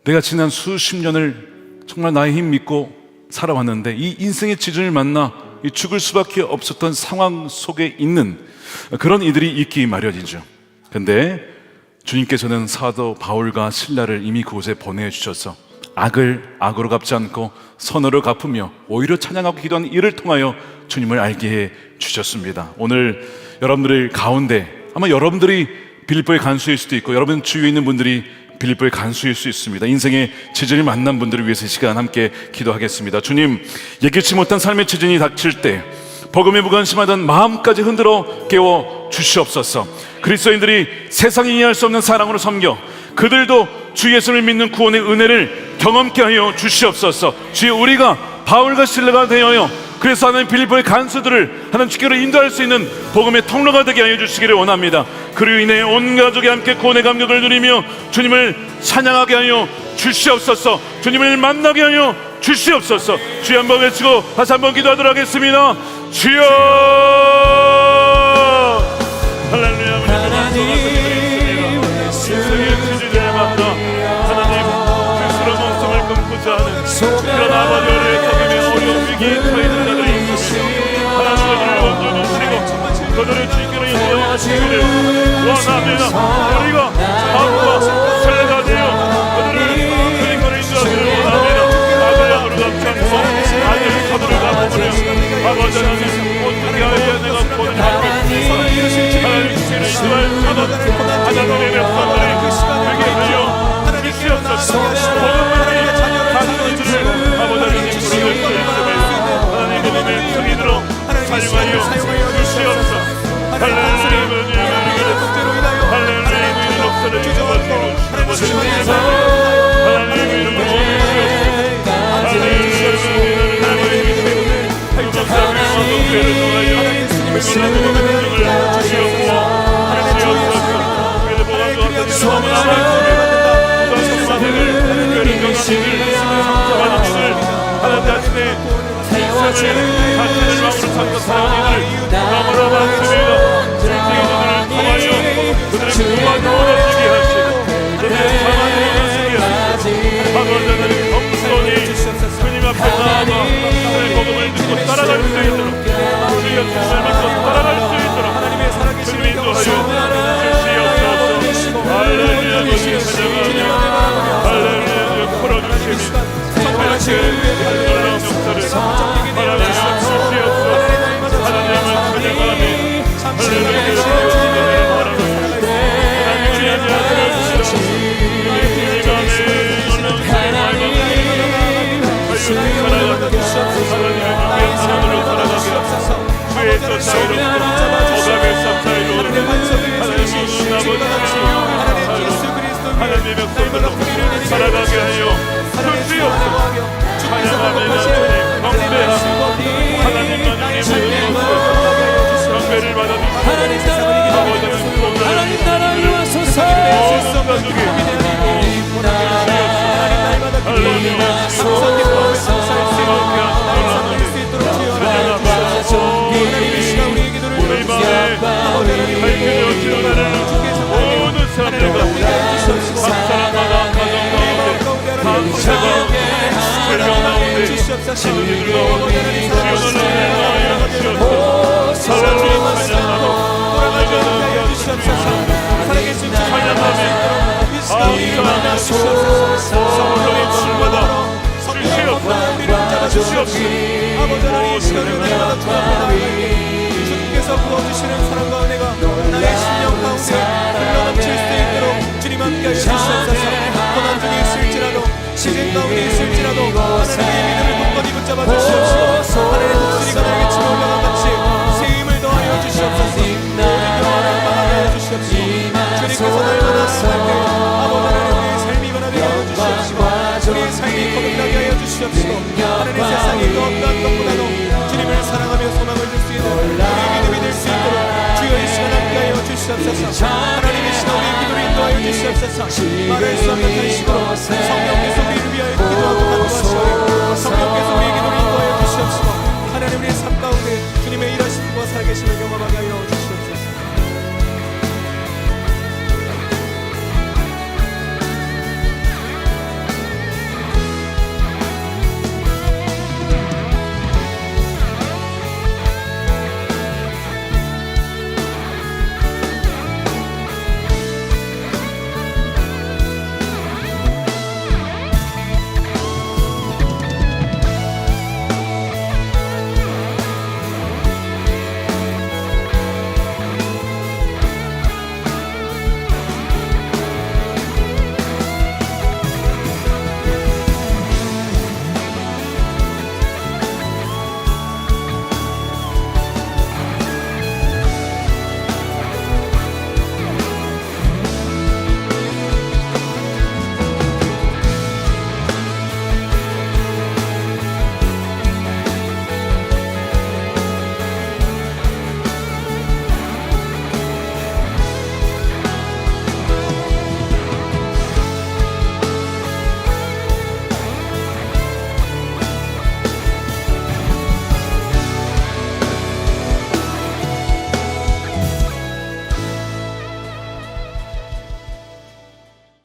내가 지난 수십 년을 정말 나의 힘 믿고 살아왔는데 이 인생의 지진을 만나 이 죽을 수밖에 없었던 상황 속에 있는 그런 이들이 있기 마련이죠. 근데 주님께서는 사도 바울과 실라를 이미 그곳에 보내주셔서 악을 악으로 갚지 않고 선으로 갚으며 오히려 찬양하고 기도하는 이를 통하여 주님을 알게 해 주셨습니다. 오늘 여러분들 가운데 아마 여러분들이 빌립보의 간수일 수도 있고 여러분 주위에 있는 분들이 빌립보의 간수일 수 있습니다. 인생의 지진을 만난 분들을 위해서 이 시간 함께 기도하겠습니다. 주님, 예기치 못한 삶의 지진이 닥칠 때 복음에 무관심하던 마음까지 흔들어 깨워 주시옵소서. 그리스도인들이 세상이 이해할 수 없는 사랑으로 섬겨 그들도 주 예수를 믿는 구원의 은혜를 경험케 하여 주시옵소서. 주여, 우리가 바울과 실라가 되어요 그래서 하나님 빌립보의 간수들을 하나님 주께로 인도할 수 있는 복음의 통로가 되게 하여 주시기를 원합니다. 그로 인해 온 가족이 함께 구원의 감격을 누리며 주님을 찬양하게 하여 주시옵소서. 주님을 만나게 하여 주시옵소서. 주여 한번 외치고 다시 한번 기도하도록 하겠습니다. 주여, 할렐루야. 하나님 인생의 지진을 만나 하나님 스스로 목숨을 끊고자 하는 그런 아버지를 거금에 어려운 위기에 처해있는 자들이 있습니다. 하나님 그들을 먼저 주시고 그들을 주께로 인도하여 주시기를 원합니다. 우리가 바울과 실라가 되어 그들을 주님께로 인도하기를 원합니다. 아들 악으로 갚지 않고 아들 선으로 갚으며 아버지 하나님 어떻게 하여야 내가 구원을 받겠습니까? 하나님 주시를 인도할 하나님의 백성들이 되게 하여 주시옵소서. 복음만이 가슴들을 아버지 하나님 부르짖으며 하나님 복음의 성인으로 사용하여 주시옵소서. 할렐루야. 할렐루야. 역사를 주시옵소서. 할렐루야. 주님 앞에 나아가 하나님 나라 임하소서. 온 가족이 우리 마음에 밝혀져 드러나는 모든 사람들 가운데 각 사람마다 가정 가운데 각 세상 설명 가운데 친구들 가운데 지원을 내놔야 주옵소서. 할렐루야 살아계신 찬양하며 아우리가 성령의 출마다 주시옵소서. 아버지 하나님 이 시간을 은혜마다 주옵나이다. 주님께서 부어주시는 사랑과 은혜가 나의 심령 가운데 흘러넘칠 수 있도록 주님 함께하여 주시옵소서. 고난 중에 있을지라도 시즌 가운데 있을지라도 하나님의 믿음을 굳건히 붙잡아 주시옵시고 하나님의 목소리가 나에게 치며 올라간 같이 새 힘을 더하여 주시옵소서. 모든 영혼을 망하게 하여 주시옵시고 주님께서 날마다 사랑할 때 아버지 하나님 우리의 삶이 변하게 하여 주시옵시고 우리의 삶이 거듭나게 하여 주시옵시고 하나님의 세상이 그 어떠한 것보다도 주님을 사랑하며 소망을 줄 수 있는 우리의 믿음이 될 수 있도록 주여 이 시간 함께하여 주시옵소서. 하나님 이 시간 우리의 기도를 인도하여 주시옵소서.